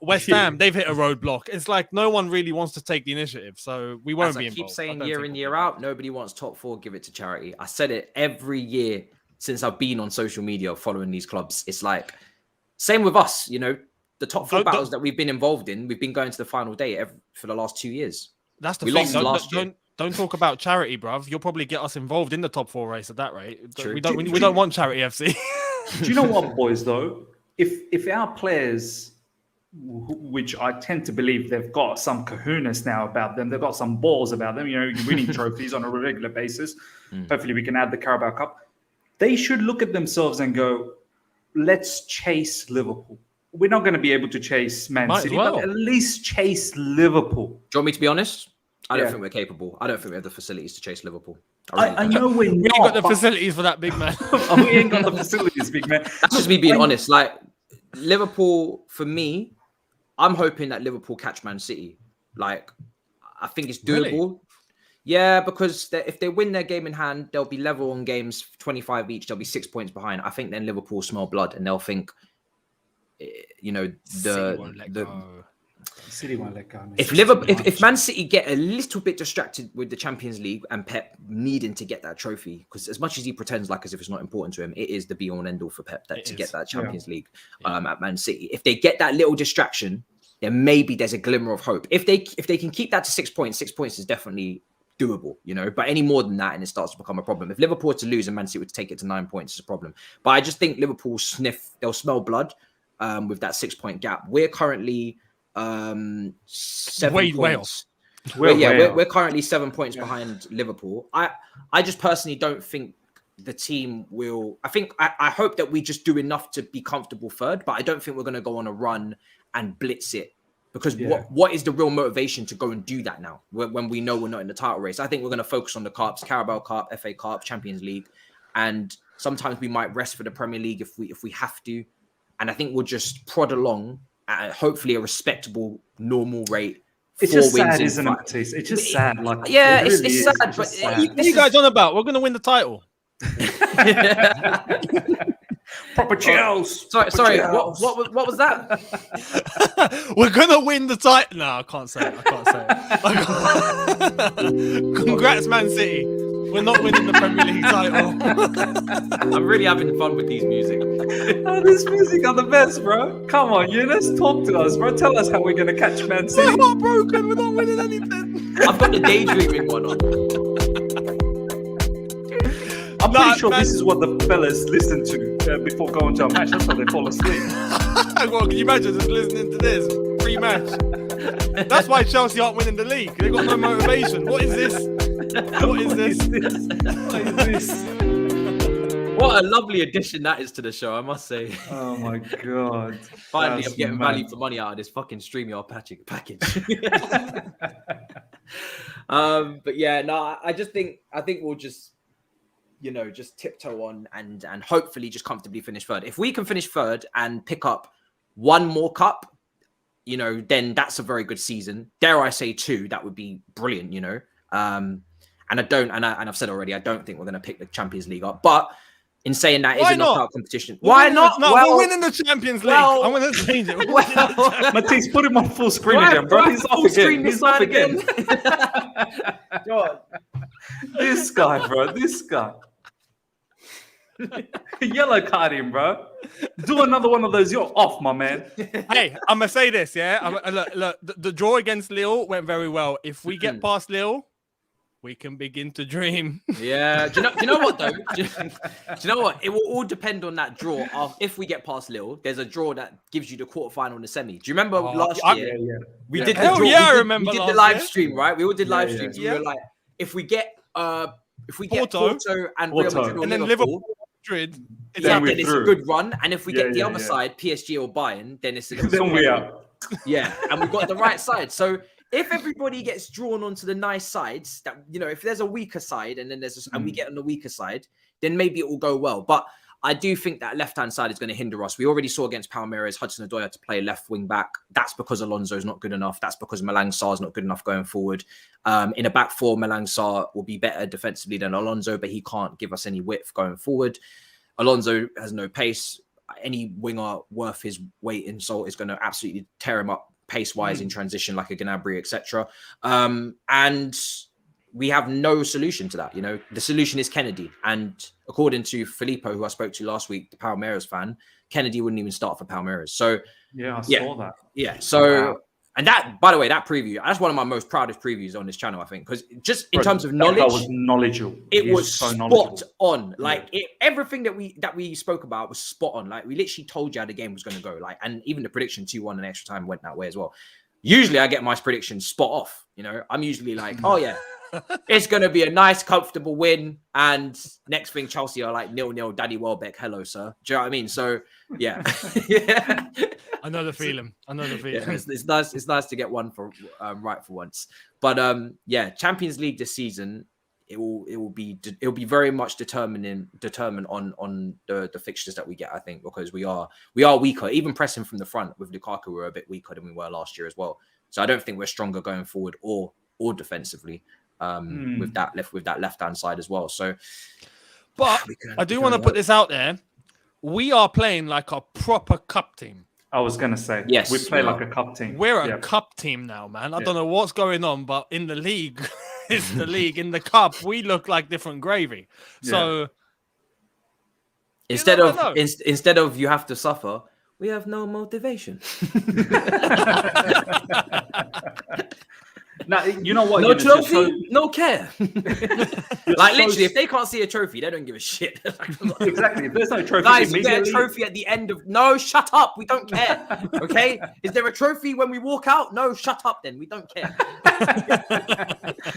West Ham, they've hit a roadblock. It's like no one really wants to take the initiative, so we won't be involved. I keep saying year in, year out, nobody wants top 4, give it to charity. I said it every year since I've been on social media following these clubs. It's like, same with us, you know, the top 4 battles that we've been involved in, we've been going to the final day for the last 2 years. That's the thing. Don't talk about charity, bruv. You'll probably get us involved in the top 4 race at that rate. True. We don't want charity FC. Do you know what, boys, though? If our players, which I tend to believe they've got some kahunas now about them, they've got some balls about them, you know, winning trophies on a regular basis. Hopefully we can add the Carabao Cup. They should look at themselves and go, let's chase Liverpool. We're not going to be able to chase Man City, but at least chase Liverpool. Do you want me to be honest? I don't think we're capable. I don't think we have the facilities to chase Liverpool. I know we ain't got the facilities for that, big man. We ain't got the facilities, big man. That's just me being honest. Like Liverpool, for me, I'm hoping that Liverpool catch Man City. Like, I think it's doable. Really? Yeah, because if they win their game in hand, they'll be level on games, 25 each. They'll be 6 points behind. I think then Liverpool smell blood and they'll think, you know, City won't let go. If Man City get a little bit distracted with the Champions League and Pep needing to get that trophy, because as much as he pretends like as if it's not important to him, it is the be all and end all for Pep to get that Champions League at Man City. If they get that little distraction, then maybe there's a glimmer of hope. If they can keep that to 6 points, 6 points is definitely doable, but any more than that and it starts to become a problem. If Liverpool were to lose and Man City were to take it to 9 points, it's a problem. But I just think Liverpool they'll smell blood with that 6 point gap. We're currently 7 points. We're currently 7 points behind Liverpool. I just personally don't think the team will. I hope that we just do enough to be comfortable third, but I don't think we're going to go on a run and blitz it. Because what is the real motivation to go and do that now when we know we're not in the title race? I think we're going to focus on the cups, Carabao Cup, FA Cup, Champions League, and sometimes we might rest for the Premier League if we have to. And I think we'll just prod along at hopefully a respectable, normal rate. It's just sad, isn't it, Matisse? It's just sad. It's sad. But what are you guys on about? We're going to win the title. Proper chills. Sorry. What was that? We're gonna win the title. No, I can't say it. Congrats, Man City. We're not winning the Premier League title. I'm really having fun with these music. This music are the best, bro. Come on, Younes, talk to us, bro. Tell us how we're gonna catch Man City. We're heartbroken. We're not winning anything. I've got the daydreaming one on. I'm pretty sure this is what the fellas listen to before going to a match. That's why they fall asleep. Well, can you imagine just listening to this pre-match? That's why Chelsea aren't winning the league. They've got no motivation. What is this? What a lovely addition that is to the show, I must say. Oh my God. Finally, I'm getting value for money out of this fucking StreamYard package. But yeah, no, I think we'll just just tiptoe on and hopefully just comfortably finish third. If we can finish third and pick up one more cup, then that's a very good season. Dare I say 2, that would be brilliant, And I've said already, I don't think we're going to pick the Champions League up. But in saying that, is a knockout competition. Why not? We're winning the Champions League. I'm going to change it. Matisse, put him on full screen again, bro. He's off again. This guy, bro. This guy. Yellow card him, bro. Do another one of those. You're off, my man. Hey, I'm gonna say this, yeah. Look, the draw against Lille went very well. If we get past Lille, we can begin to dream. Yeah. Do you know what though? Do you know what? It will all depend on that draw. If we get past Lille, there's a draw that gives you the quarterfinal and the semi. Do you remember last year? We did the draw. I remember. We did the live stream, right? We all did live streams. We were like, if we get Porto and Real Madrid, and then Liverpool. Madrid, then it's a good run, and if we get the other side, PSG or Bayern, then it's then we are. Yeah, and we've got the right side. So if everybody gets drawn onto the nice sides, that if there's a weaker side and then and we get on the weaker side, then maybe it will go well. But I do think that left-hand side is going to hinder us. We already saw against Palmeiras, Hudson-Odoi had to play left wing back. That's because Alonso's not good enough. That's because Malang Sarr's not good enough going forward. In a back four, Malang Sarr will be better defensively than Alonso, but he can't give us any width going forward. Alonso has no pace. Any winger worth his weight in salt is going to absolutely tear him up pace-wise in transition, like a Gnabry, etc. And we have no solution to that. The solution is Kennedy. And according to Filippo, who I spoke to last week, the Palmeiras fan, Kennedy wouldn't even start for Palmeiras. So I saw that. Yeah. So, and that, by the way, that preview, that's one of my most proudest previews on this channel, I think, because just in terms of knowledge, that was knowledgeable. It was so spot on. Like everything that we spoke about was spot on. Like we literally told you how the game was going to go. Like, and even the prediction 2-1 and extra time went that way as well. Usually I get my predictions spot off. I'm usually like, oh yeah, it's going to be a nice, comfortable win. And next thing, Chelsea are like 0-0, Daddy Welbeck, hello, sir. Do you know what I mean? So, yeah. I know the feeling. Yeah, it's nice. It's nice to get one for right for once. But Champions League this season, it will be very much determined on the fixtures that we get. I think because we are weaker. Even pressing from the front with Lukaku, we're a bit weaker than we were last year as well. So I don't think we're stronger going forward or defensively. With that left-hand side as well. So, but I do want to put this out there. We are playing like a proper cup team. I was going to say. Yes. We play like a cup team. We're a cup team now, man. I don't know what's going on, but in the league, it's the league. In the cup, we look like different gravy. So instead of you have to suffer, we have no motivation. Now, you know what? No trophy, no care. Like literally, if they can't see a trophy, they don't give a shit. Exactly. If there's no trophy, guys, you get a trophy at the end of. No, shut up. We don't care. Okay. Is there a trophy when we walk out? No, shut up. Then we don't care.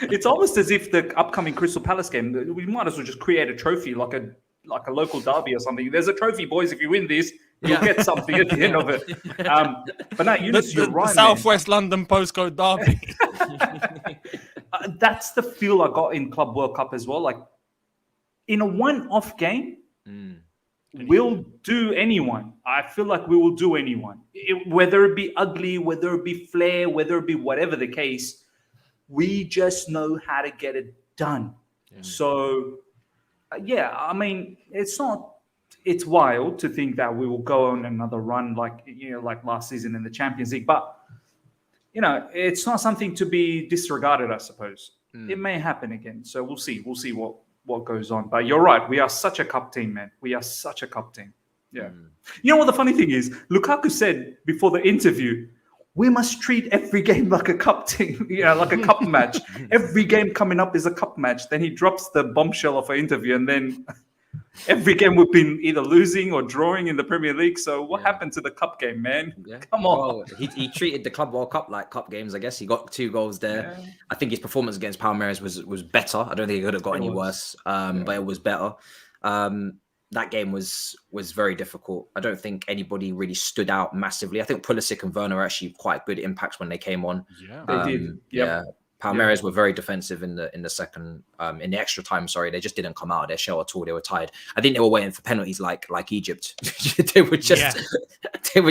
It's almost as if the upcoming Crystal Palace game, we might as well just create a trophy like a local derby or something. There's a trophy, boys. If you win this, you'll get something at the end of it. But no, you're right. The Southwest London postcode derby. That's the feel I got in Club World Cup as well. Like in a one-off game, we'll do anyone. I feel like we will do anyone. Whether it be ugly, whether it be flair, whether it be whatever the case, we just know how to get it done. Yeah. So, I mean, it's wild to think that we will go on another run like last season in the Champions League, but it's not something to be disregarded, I suppose. It may happen again. So we'll see. We'll see what goes on. But you're right. We are such a cup team, man. We are such a cup team. Yeah. You know what the funny thing is? Lukaku said before the interview, we must treat every game like a cup team, like a cup match. Every game coming up is a cup match. Then he drops the bombshell of an interview, and then every game we've been either losing or drawing in the Premier League. So what happened to the cup game, man? Yeah. Come on. Well, he treated the Club World Cup like cup games, I guess. He got 2 goals there. Yeah. I think his performance against Palmeiras was better. I don't think he could have got any worse, but it was better. That game was very difficult. I don't think anybody really stood out massively. I think Pulisic and Werner are actually quite good impacts when they came on. Yeah, they did. Yep. Yeah. Palmeiras were very defensive in the second, in the extra time. Sorry, they just didn't come out of their shell at all. They were tired. I think they were waiting for penalties, like Egypt. they were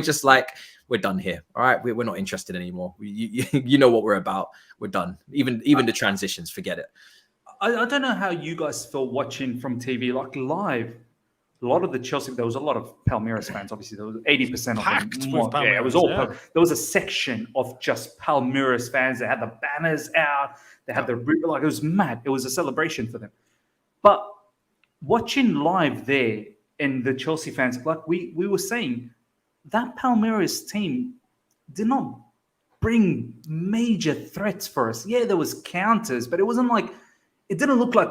just like, we're done here. All right, we're not interested anymore. You know what we're about. We're done. Even the transitions, forget it. I don't know how you guys feel watching from TV, like live. A lot of the Chelsea, there was a lot of Palmeiras fans. Obviously, there was 80% of them. It was all. Yeah. There was a section of just Palmeiras fans. They had the banners out. They had it was mad. It was a celebration for them. But watching live there, and the Chelsea fans, like we were saying, that Palmeiras team did not bring major threats for us. Yeah, there was counters, but it wasn't like. It didn't look like,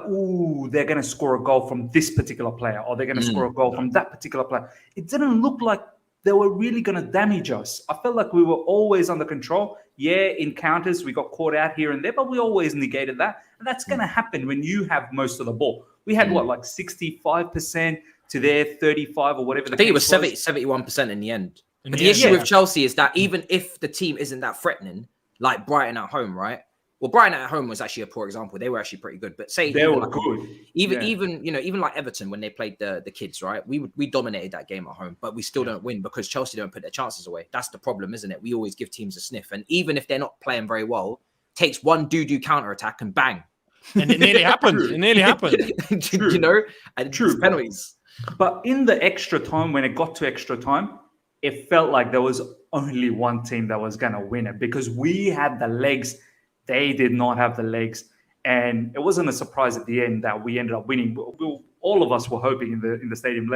they're going to score a goal from this particular player or they're going to score a goal from that particular player. It didn't look like they were really going to damage us. I felt like we were always under control. Yeah, in counters, we got caught out here and there, but we always negated that. And that's going to happen when you have most of the ball. We had, 65% to their 35 or whatever. I think it was 71% in the end. But the issue with Chelsea is that even if the team isn't that threatening, like Brighton at home, right? Well, Brighton at home was actually a poor example. They were actually pretty good, but they were good. Even like Everton when they played the kids, right? We dominated that game at home, but we still don't win because Chelsea don't put their chances away. That's the problem, isn't it? We always give teams a sniff, and even if they're not playing very well, takes one doo-doo counter attack and bang, and it nearly happened. It nearly happened. And true penalties. But in the extra time, when it got to extra time, it felt like there was only one team that was going to win it because we had the legs. They did not have the legs, and it wasn't a surprise at the end that we ended up winning. All of us were hoping in the stadium,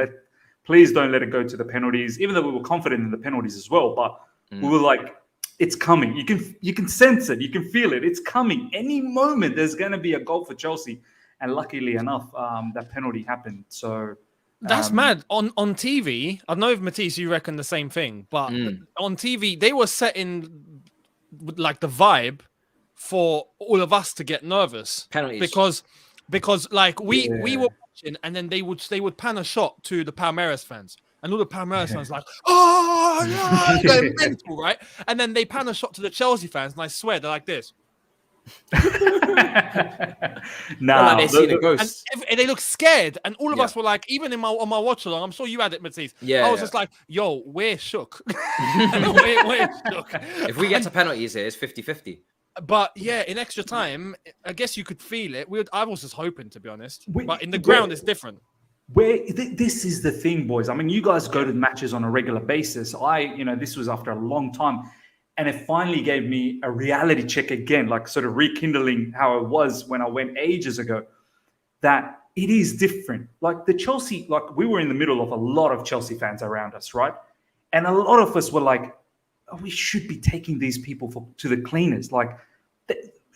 please don't let it go to the penalties. Even though we were confident in the penalties as well, but we were like, it's coming. You can sense it, you can feel it. It's coming. Any moment there's going to be a goal for Chelsea, and luckily enough, that penalty happened. So. That's mad. On TV, I don't know if Matisse, you reckon the same thing, but on TV, they were setting like the vibe for all of us to get nervous. Penalties. Because like we were watching and then they would pan a shot to the Palmeiras fans. And all the Palmeiras fans like, they're mental, right? And then they pan a shot to the Chelsea fans, and I swear they're like this. Nah, they see the ghost. And they look scared, and all of us were like, even on my watch along, I'm sure you had it, Matisse. I was just like, yo, we're shook. we're shook. If we get to penalties here, it's 50-50. But yeah, in extra time, I guess you could feel it. I was just hoping, to be honest. But in the ground, it's different. This is the thing, boys. I mean, you guys go to the matches on a regular basis. This was after a long time, and it finally gave me a reality check again, like sort of rekindling how it was when I went ages ago, that it is different. Like the Chelsea, like we were in the middle of a lot of Chelsea fans around us, right? And a lot of us were like, oh, we should be taking these people to the cleaners. Like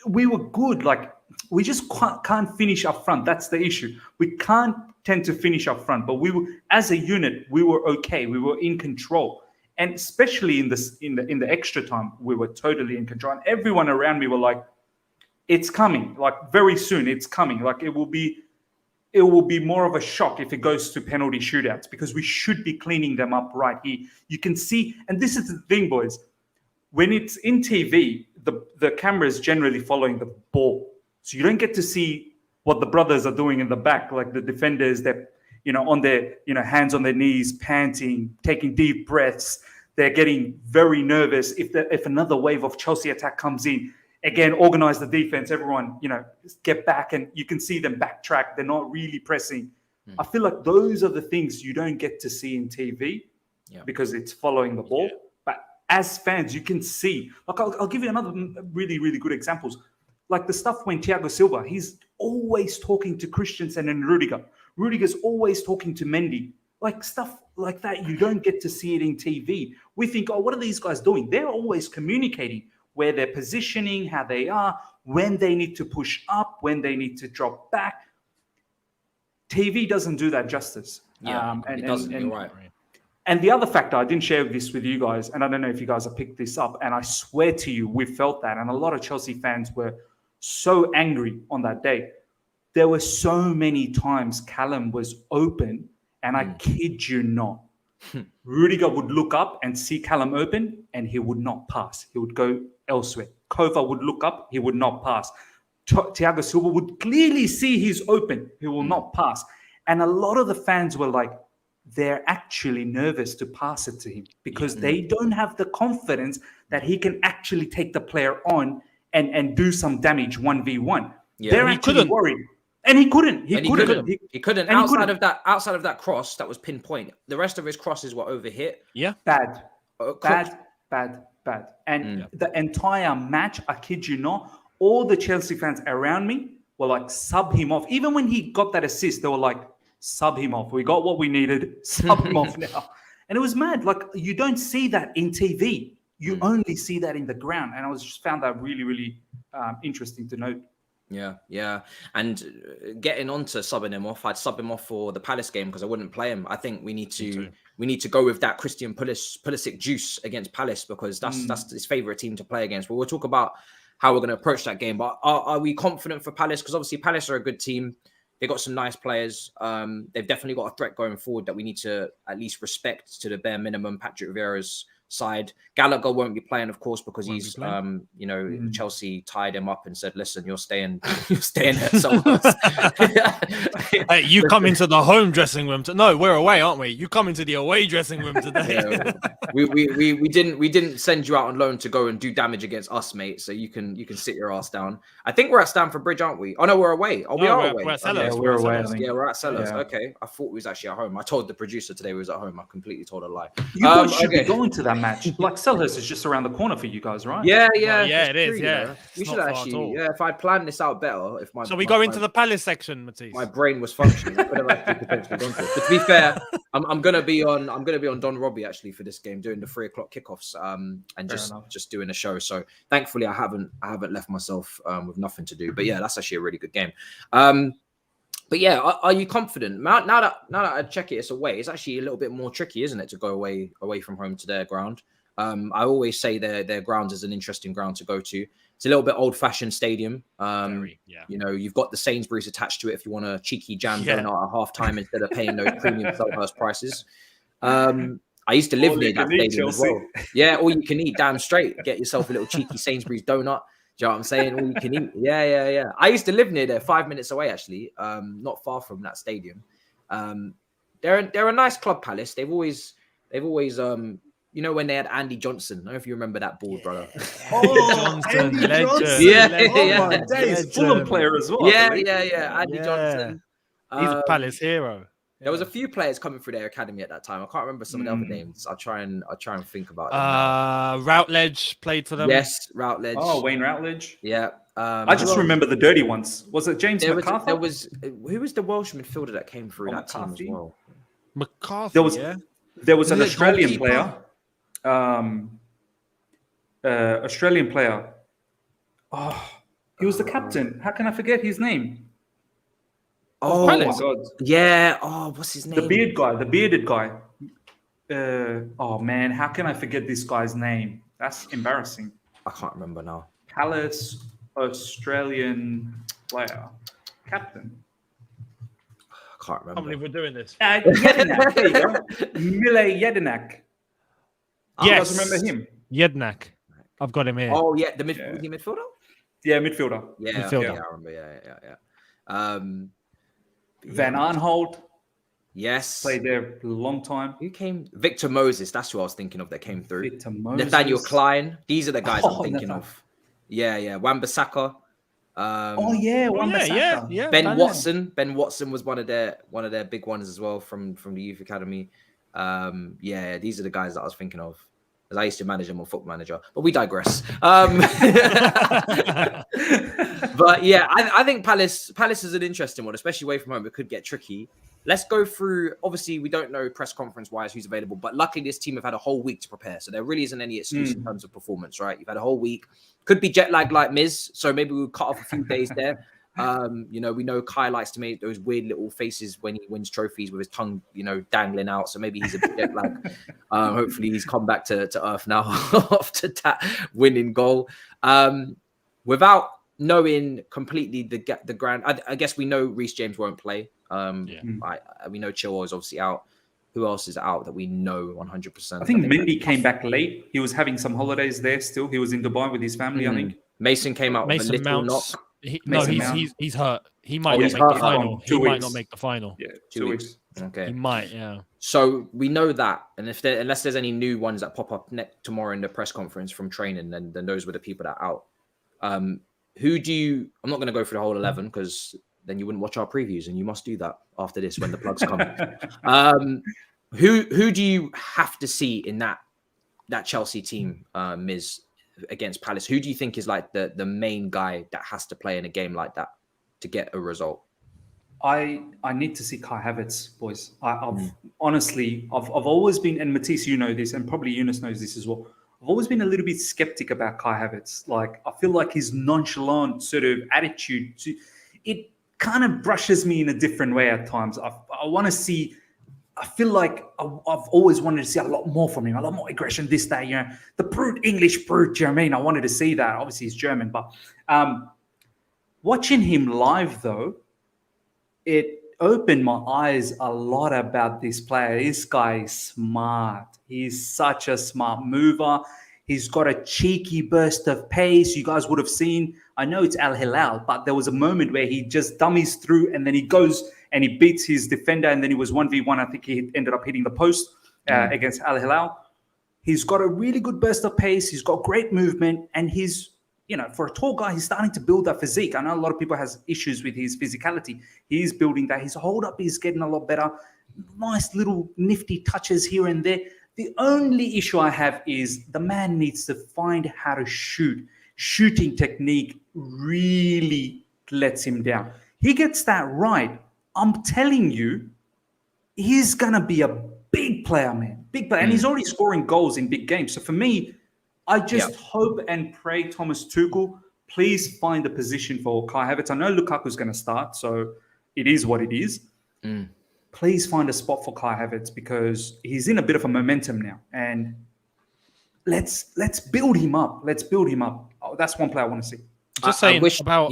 we were good. Like we just can't finish up front. That's the issue. We can't tend to finish up front, but we were, as a unit, we were okay. We were in control. And especially in the extra time, we were totally in control. And everyone around me were like, it's coming. Like very soon, it's coming. Like it will be more of a shock if it goes to penalty shootouts, because we should be cleaning them up right here. You can see, and this is the thing, boys, when it's in TV, the camera is generally following the ball. So you don't get to see what the brothers are doing in the back, like the defenders that, on their, hands on their knees, panting, taking deep breaths. They're getting very nervous. If another wave of Chelsea attack comes in, again, organize the defense, everyone, get back, and you can see them backtrack. They're not really pressing. I feel like those are the things you don't get to see in TV because it's following the ball. Yeah. But as fans, you can see, like, I'll give you another really, really good examples. Like the stuff when Thiago Silva, he's always talking to Christensen and Rudiger. Rudiger's always talking to Mendy. Like stuff like that, you don't get to see it in TV. We think, oh, what are these guys doing? They're always communicating where they're positioning, how they are, when they need to push up, when they need to drop back. TV doesn't do that justice. Yeah, it doesn't. You're right. And the other factor, I didn't share this with you guys, and I don't know if you guys have picked this up, and I swear to you, we felt that, and a lot of Chelsea fans were so angry on that day. There were so many times Callum was open, and I kid you not, Rudiger would look up and see Callum open, and he would not pass. He would go elsewhere. Kova would look up, he would not pass. Thiago Silva would clearly see he's open, he will not pass. And a lot of the fans were like, they're actually nervous to pass it to him because they don't have the confidence that he can actually take the player on and do some damage 1v1. Yeah. They're actually worried. And he couldn't. He couldn't. Outside of that cross that was pinpoint, the rest of his crosses were overhit. Yeah. Bad. And the entire match, I kid you not, all the Chelsea fans around me were like, sub him off. Even when he got that assist, they were like, sub him off. We got what we needed. Sub him off now. And it was mad. Like, you don't see that in TV. You only see that in the ground. And I just found that really, really interesting to note. Yeah. And getting on to subbing him off, I'd sub him off for the Palace game because I wouldn't play him. I think we need to go with that Christian Pulisic juice against Palace because that's his favourite team to play against. But we'll talk about how we're going to approach that game. But are we confident for Palace? Because obviously Palace are a good team. They've got some nice players. They've definitely got a threat going forward that we need to at least respect to the bare minimum. Patrick Vieira's side. Gallagher won't be playing, of course, because he's, Chelsea tied him up and said, "Listen, you're staying at Selhurst." Hey, you come into the home dressing room. No, we're away, aren't we? You come into the away dressing room today. Yeah, we didn't send you out on loan to go and do damage against us, mate. So you can sit your ass down. I think we're at Stamford Bridge, aren't we? Oh no, we're away. Oh, we are away. We're at Selhurst. We're away. Yeah, we're at Selhurst. Yeah. Okay, I thought we was actually at home. I told the producer today we was at home. I completely told a lie. You should be going to that match. Like Selhurst is just around the corner for you guys, right? Yeah, it is. Yeah, we should actually. Yeah, if I'd planned this out better, so we go into the Palace section, Matisse. My brain was functioning. I could have actually potentially gone to it. But to be fair, I'm gonna be on Don Robbie actually for this game, doing the 3:00 kickoffs, and just doing a show. So thankfully, I haven't left myself with nothing to do. But yeah, that's actually a really good game. But yeah, are you confident now that I check it's away? It's actually a little bit more tricky, isn't it, to go away from home to their ground? I always say their ground is an interesting ground to go to. It's a little bit old-fashioned stadium. You know, you've got the Sainsbury's attached to it if you want a cheeky jam donut at half-time instead of paying those premium Selhurst prices. I used to live near that stadium as well. Yeah, all you can eat, damn straight. Get yourself a little cheeky Sainsbury's donut. Do you know what I'm saying? All you can eat. Yeah. I used to live near there, 5 minutes away, actually. Not far from that stadium. They're a nice club, Palace. They've always you know, when they had Andy Johnson. I don't know if you remember that ball, brother. Oh, Andy Johnson. Yeah. He's Fulham player as well. Yeah. Andy Johnson. He's a Palace hero. There was a few players coming through their academy at that time. I can't remember some of the other names. I'll try and think about them. Routledge played for them. Yes, Routledge. Oh, Wayne Routledge. Yeah. I just remember the dirty ones. Was it James McCarthy? Who was the Welsh midfielder that came through that team as well? McCarthy. There was an Australian player. Australian player. Oh, he was the captain. How can I forget his name? Oh my God. Yeah. Oh, what's his name? The bearded guy. Oh man, how can I forget this guy's name? That's embarrassing. I can't remember now. Palace Australian player. Captain. I can't remember. I can't believe we're doing this. Jedinak. There you go. Mile Jedinak. Yes. You guys remember him? Jednak. I've got him here. Oh yeah, the midfielder. Yeah, midfielder. Yeah, midfielder. I remember. Yeah. Van Arnholt. Yes. Played there a long time. Who came? Victor Moses. That's who I was thinking of that came through. Victor Moses. Nathaniel Klein. These are the guys I'm thinking of. Yeah. Wan-Bissaka. Wan-Bissaka. Yeah. Ben Watson. Ben Watson was one of their big ones as well from the youth academy. These are the guys that I was thinking of. As I used to manage them on Football Manager, but we digress. But yeah, I think Palace is an interesting one, especially away from home. It could get tricky. Let's go through. Obviously, we don't know press conference wise who's available, but luckily this team have had a whole week to prepare, so there really isn't any excuse in terms of performance. Right? You've had a whole week. Could be jet lag like Miz, so maybe we'll cut off a few days there. We know Kai likes to make those weird little faces when he wins trophies with his tongue, dangling out. So maybe he's a bit jet lagged. Hopefully he's come back to earth now after that winning goal. Without knowing completely the grand, I guess we know Reece James won't play. We know Chilwell is obviously out. Who else is out that we know 100%? I think Mendy came back late. He was having some holidays there still. He was in Dubai with his family, I think. Mason came out with a little knock. He's hurt. He might not make the final. He might not make the final. Yeah, 2 weeks. Okay. He might, yeah. So we know that, and unless there's any new ones that pop up tomorrow in the press conference from training, then those were the people that are out. Who do you? I'm not going to go through the whole 11 because then you wouldn't watch our previews, and you must do that after this when the plugs come. Who do you have to see in that Chelsea team, Miz, against Palace? Who do you think is like the main guy that has to play in a game like that to get a result? I need to see Kai Havertz, boys. I've honestly always been, and Matisse, you know this, and probably Younes knows this as well. I've always been a little bit skeptic about Kai Havertz. Like, I feel like his nonchalant sort of attitude, it kind of brushes me in a different way at times. I want to see. I feel like I've always wanted to see a lot more from him, a lot more aggression, this, that, the brute, English brute, do you know what I mean? I wanted to see that. Obviously, he's German, but watching him live, though, it opened my eyes a lot about this player. This guy is smart. He's such a smart mover. He's got a cheeky burst of pace. You guys would have seen, I know it's Al Hilal, but there was a moment where he just dummies through and then he goes and he beats his defender, and then he was 1v1. I think he ended up hitting the post against Al Hilal. He's got a really good burst of pace. He's got great movement, and he's, for a tall guy, he's starting to build that physique. I know a lot of people has issues with his physicality. He's building that. His hold up is getting a lot better. Nice little nifty touches here and there. The only issue I have is the man needs to find how to shoot. Shooting technique really lets him down. He gets that right. I'm telling you, he's going to be a big player, man. Big player. And he's already scoring goals in big games. So for me, I just hope and pray Thomas Tuchel, please find a position for Kai Havertz. I know Lukaku's going to start, so it is what it is. Please find a spot for Kai Havertz because he's in a bit of a momentum now. And let's build him up. Let's build him up. Oh, that's one player I want to see. Just saying about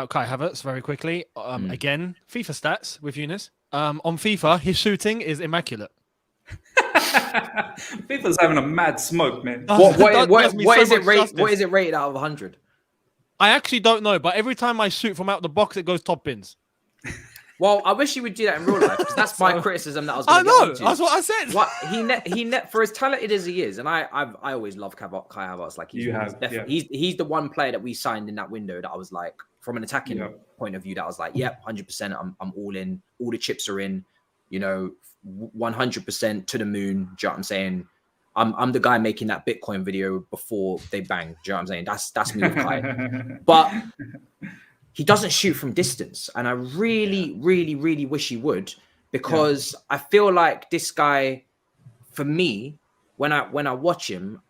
Kai Havertz very quickly. Again, FIFA stats with Younes. On FIFA, his shooting is immaculate. FIFA's having a mad smoke, man. What is it rated out of 100? I actually don't know, but every time I shoot from out the box, it goes top bins. Well, I wish he would do that in real life because that's my criticism that I was going to get onto. That's what I said. What he net for as talented as he is, and I always love Kai Havertz. Like he's the one player that we signed in that window that I was like, from an attacking point of view, that I was like, 100%. I'm all in. All the chips are in. you know, 100% to the moon. Do you know what I'm saying? I'm the guy making that Bitcoin video before they bang. Do you know what I'm saying? That's me with Kai. But he doesn't shoot from distance. And I really, really wish he would, because I feel like this guy, for me, when I watch him,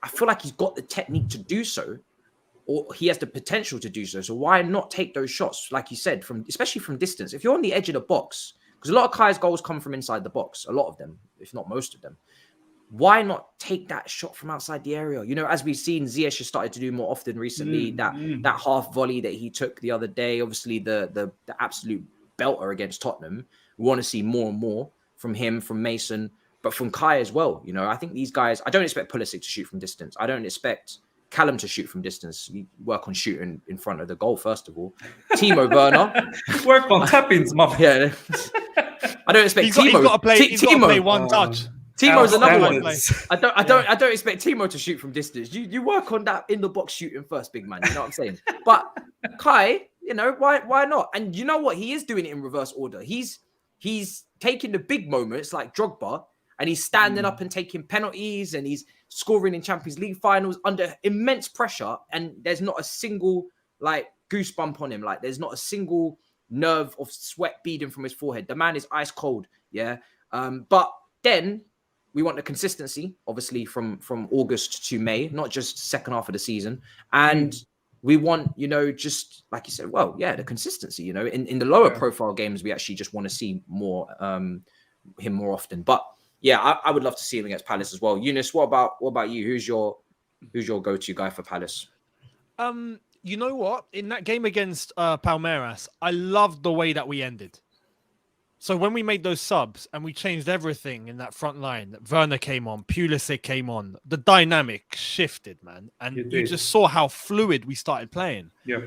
I feel like he's got the technique to do so, or he has the potential to do so. So why not take those shots, like you said, especially from distance? If you're on the edge of the box, because a lot of Kai's goals come from inside the box, a lot of them, if not most of them. Why not take that shot from outside the area? You know, as we've seen, Ziyech has started to do more often recently. That half volley that he took the other day, obviously the absolute belter against Tottenham. We want to see more and more from him, from Mason, but from Kai as well. You know, I think these guys, I don't expect Pulisic to shoot from distance. I don't expect Callum to shoot from distance. You work on shooting in front of the goal, first of all. Timo Werner. Work on tappings, mum. Yeah. I don't expect Timo. He's got to play one touch. Timo's another one. I don't expect Timo to shoot from distance. You work on that in the box shooting first, big man. You know what I'm saying? But Kai, you know, why not? And you know what? He is doing it in reverse order. He's taking the big moments like Drogba, and he's standing up and taking penalties, and he's scoring in Champions League finals under immense pressure. And there's not a single like goosebump on him. Like there's not a single nerve of sweat beading from his forehead. The man is ice cold. Yeah. But then we want the consistency, obviously, from August to May, not just second half of the season. And we want, you know, just like you said, the consistency, you know, in the lower profile games, we actually just want to see more him more often. But yeah, I would love to see him against Palace as well. Younes, what about you? Who's your go-to guy for Palace? You know what? In that game against Palmeiras, I loved the way that we ended. So when we made those subs and we changed everything in that front line, Werner came on, Pulisic came on, the dynamic shifted, man. And you just saw how fluid we started playing. Yeah.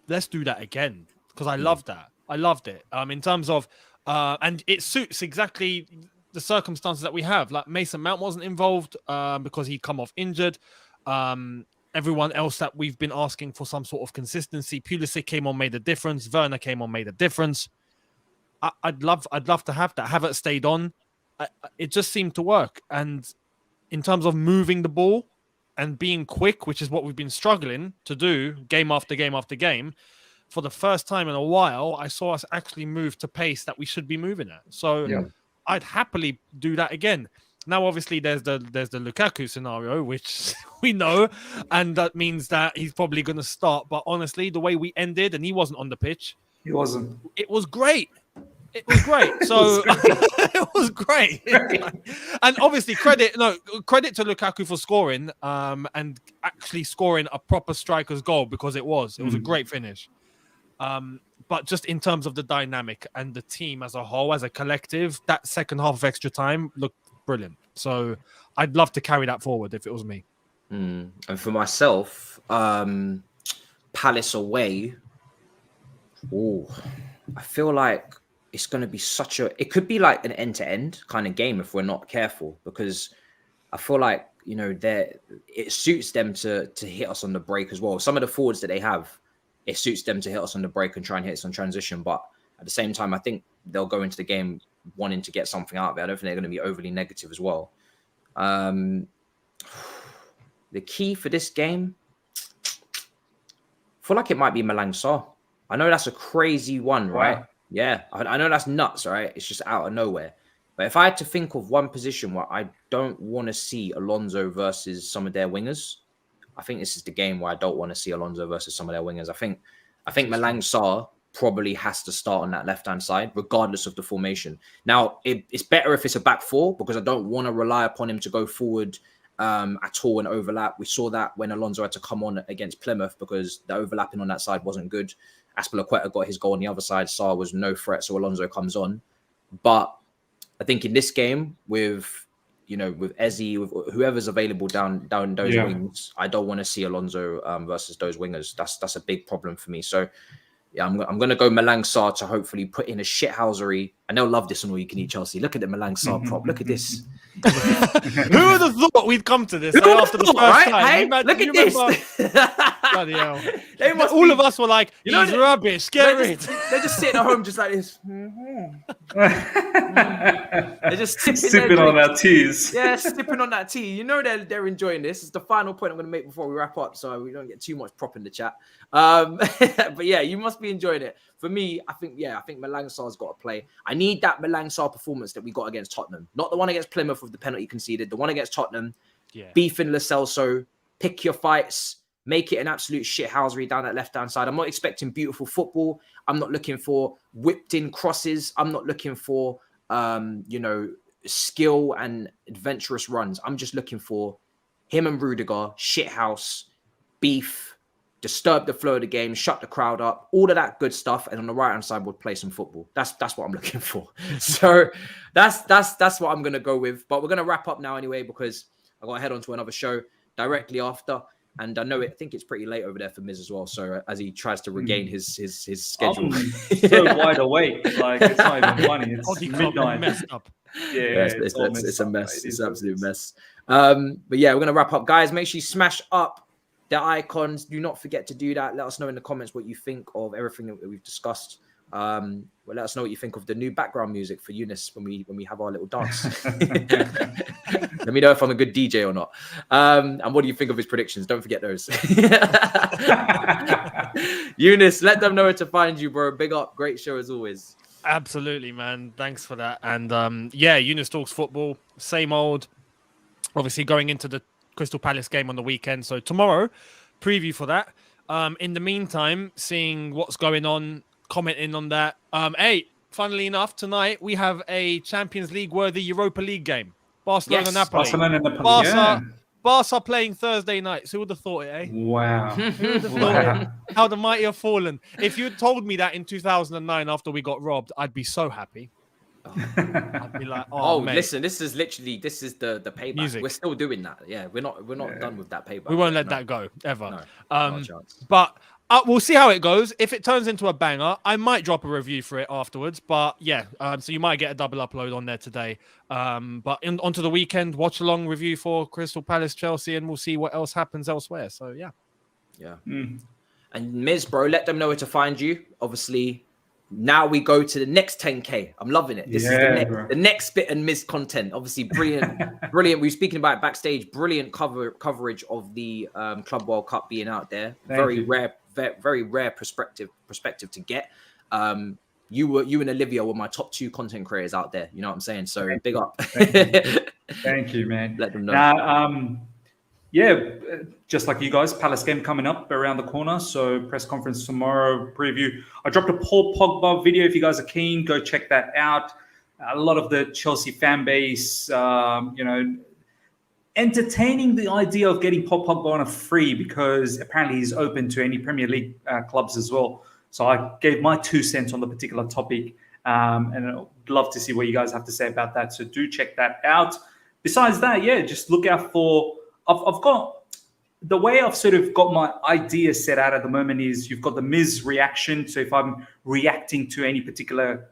Let's do that again, because I loved that. I loved it. In terms of, and it suits exactly the circumstances that we have. Like Mason Mount wasn't involved because he'd come off injured. Everyone else that we've been asking for some sort of consistency, Pulisic came on, made a difference. Werner came on, made a difference. I'd love to have that. Havertz stayed on. It just seemed to work. And in terms of moving the ball and being quick, which is what we've been struggling to do game after game after game, for the first time in a while, I saw us actually move to pace that we should be moving at. So I'd happily do that again. Now, obviously, there's the Lukaku scenario, which we know, and that means that he's probably going to start. But honestly, the way we ended, and he wasn't on the pitch. He wasn't. It was great. It was great. So it was great. And obviously credit to Lukaku for scoring and actually scoring a proper striker's goal, because it was a great finish. But just in terms of the dynamic and the team as a whole, as a collective, that second half of extra time looked brilliant. So I'd love to carry that forward if it was me. And for myself, Palace away. I feel like it's going to be it could be like an end-to-end kind of game if we're not careful, because I feel like, you know, it suits them to hit us on the break as well. Some of the forwards that they have, it suits them to hit us on the break and try and hit us on transition. But at the same time, I think they'll go into the game wanting to get something out of it. I don't think they're going to be overly negative as well. The key for this game, I feel like it might be Malang Sarr. I know that's a crazy one, right? Wow. Yeah, I know that's nuts, right? It's just out of nowhere. But if I had to think of one position where I don't want to see Alonso versus some of their wingers, I think this is the game where I don't want to see Alonso versus some of their wingers. I think Malang Sarr probably has to start on that left-hand side, regardless of the formation. Now, it's better if it's a back four, because I don't want to rely upon him to go forward at all and overlap. We saw that when Alonso had to come on against Plymouth, because the overlapping on that side wasn't good. Aspilicueta got his goal on the other side. Sarr was no threat, so Alonso comes on. But I think in this game, with Eze, with whoever's available down those wings, I don't want to see Alonso versus those wingers. That's a big problem for me. So yeah, I'm going to go Malang Sarr to hopefully put in a shithousery. And they'll love this on All You Can Eat Chelsea. Look at the Malang Sarr prop. Look at this. Who would have thought we'd come to this after the first time? Hey, look at this. Bloody hell. All of us were like, he's rubbish, get rid. They're just sitting at home just like this. They're just sipping on our teas. Yeah, sipping on that tea. You know they're enjoying this. It's the final point I'm going to make before we wrap up, so we don't get too much prop in the chat. But yeah, you must be enjoying it. For me, I think Malang Sarr's got to play. I need that Malang Sarr performance that we got against Tottenham. Not the one against Plymouth with the penalty conceded. The one against Tottenham. Yeah. Beefing Lo Celso. Pick your fights. Make it an absolute shithousery down that left-hand side. I'm not expecting beautiful football. I'm not looking for whipped-in crosses. I'm not looking for, skill and adventurous runs. I'm just looking for him and Rudiger, shithouse, beef, disturb the flow of the game, shut the crowd up, all of that good stuff. And on the right-hand side, we'll play some football. That's what I'm looking for. So that's what I'm going to go with. But we're going to wrap up now anyway, because I got to head on to another show directly after. And I think it's pretty late over there for Miz as well. So as he tries to regain his schedule. I'm so wide awake. Like, it's not even funny. It's midnight. Messed up. Yeah, it's a mess. It's an absolute mess. But yeah, we're going to wrap up. Guys, make sure you smash up the icons. Do not forget to do that. Let us know in the comments what you think of everything that we've discussed. Let us know what you think of the new background music for Younes when we have our little dance. Let me know if I'm a good DJ or not. And what do you think of his predictions? Don't forget those. Younes, let them know where to find you, bro. Big up. Great show as always. Absolutely, man. Thanks for that. And Younes Talks Football. Same old. Obviously going into the Crystal Palace game on the weekend. So tomorrow, preview for that. In the meantime, seeing what's going on, commenting on that. Hey, funnily enough, tonight we have a Champions League worthy Europa League game. Barcelona Napoli. Barca playing Thursday nights. Who would have thought it, eh? Wow. Who would have thought it? How the mighty have fallen. If you had told me that in 2009 after we got robbed, I'd be so happy. I'd be like, mate. Listen, this is the payback. Music. We're still doing that. Yeah, we're not done with that payback. We won't let that go ever. No chance. But we'll see how it goes. If it turns into a banger, I might drop a review for it afterwards. But yeah, so you might get a double upload on there today. But onto the weekend, watch along review for Crystal Palace, Chelsea, and we'll see what else happens elsewhere. So yeah. And Miz, bro, let them know where to find you. Obviously, now we go to the next 10K. I'm loving it. This is the next bit and Miz content. Obviously, brilliant. We were speaking about it backstage. Brilliant coverage of the Club World Cup being out there. Very rare perspective to get. You and Olivia were my top 2 content creators out there. You know what I'm saying? So big up. Thank you, man. Let them know. Just like you guys, Palace game coming up around the corner. So press conference tomorrow, preview. I dropped a Paul Pogba video. If you guys are keen, go check that out. A lot of the Chelsea fan base, entertaining the idea of getting Paul Pogba on a free, because apparently he's open to any Premier League clubs as well. So I gave my 2 cents on the particular topic, and I'd love to see what you guys have to say about that. So do check that out. Besides that, just look out for. I've got the way I've sort of got my idea set out at the moment is you've got the Miz reaction. So if I'm reacting to any particular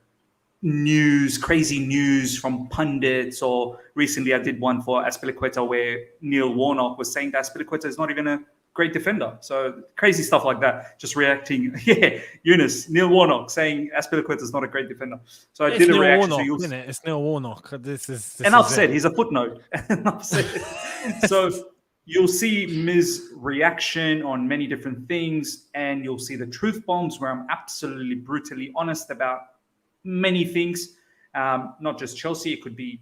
news, crazy news from pundits, or recently I did one for Azpilicueta where Neil Warnock was saying that Azpilicueta is not even a great defender. So crazy stuff like that, just reacting. Younes, Neil Warnock saying Azpilicueta is not a great defender. So I did a reaction. Warnock, isn't it? It's Neil Warnock. This Enough said. He's a footnote. Enough said. So you'll see Miz reaction on many different things, and you'll see the truth bombs where I'm absolutely brutally honest about many things, not just Chelsea. It could be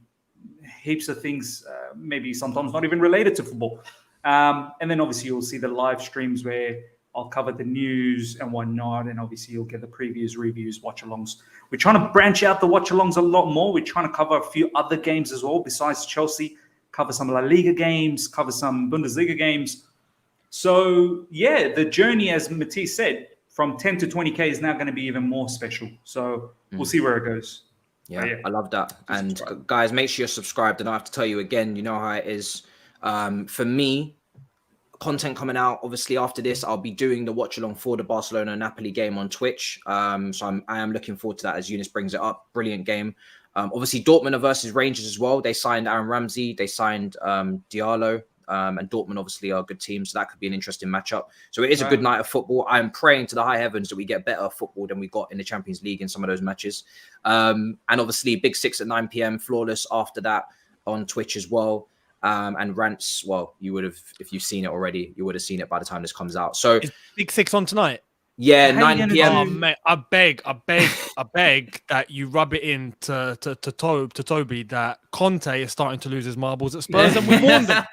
heaps of things, maybe sometimes not even related to football. And then obviously you'll see the live streams where I'll cover the news and whatnot, and obviously you'll get the previews, reviews, watch-alongs. We're trying to branch out the watch-alongs a lot more. We're trying to cover a few other games as well besides Chelsea, cover some La Liga games, cover some Bundesliga games. So yeah, the journey, as Matisse said, from 10 to 20K is now going to be even more special. So we'll see where it goes. Yeah, I love that. And guys, make sure you're subscribed. And I have to tell you again, you know how it is. For me, content coming out, obviously after this, I'll be doing the watch along for the Barcelona Napoli game on Twitch. So I am looking forward to that as Younes brings it up. Brilliant game. Obviously Dortmund versus Rangers as well. They signed Aaron Ramsey. They signed Diallo. and Dortmund obviously are a good team, so that could be an interesting matchup. So it is a good night of football. I'm praying to the high heavens that we get better football than we got in the Champions League in some of those matches. And obviously Big Six at 9 p.m, flawless after that on Twitch as well. And rants, well, you would have, if you've seen it already, you would have seen it by the time this comes out. So is Big Six on tonight? Yeah, 9 p.m. Oh, mate, I beg that you rub it in to Toby that Conte is starting to lose his marbles at Spurs, and we warned them.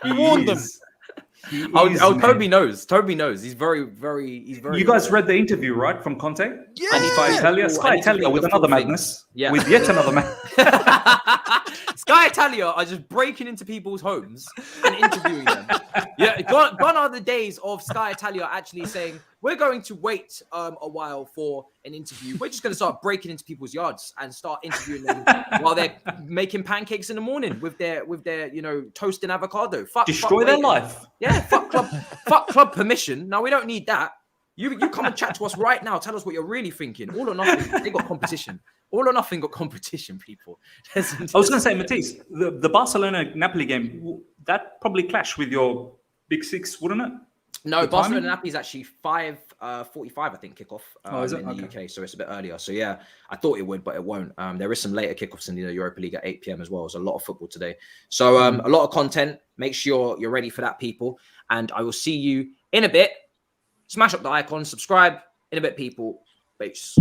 We warned them. Toby knows. Toby knows. He's very. You guys read the interview, right, from Conte? Yeah. Sky Italia with another madness. Yeah. With yet another madness. Sky Italia are just breaking into people's homes and interviewing them. Yeah, gone are the days of Sky Italia actually saying, we're going to wait a while for an interview. We're just going to start breaking into people's yards and start interviewing them while they're making pancakes in the morning with their toast and avocado. Destroy their life. Yeah, fuck club permission. No, we don't need that. You come and chat to us right now. Tell us what you're really thinking. All or nothing. They got competition. All or nothing got competition, people. I was going to say, Matisse, the Barcelona-Napoli game, that probably clashed with your Big Six, wouldn't it? No, Barcelona-Napoli is actually 5:45, I think, kickoff in the UK. So it's a bit earlier. So yeah, I thought it would, but it won't. There is some later kickoffs in the Europa League at 8 p.m. as well. There's a lot of football today. So a lot of content. Make sure you're ready for that, people. And I will see you in a bit. Smash up the icon, subscribe in a bit, people. Peace.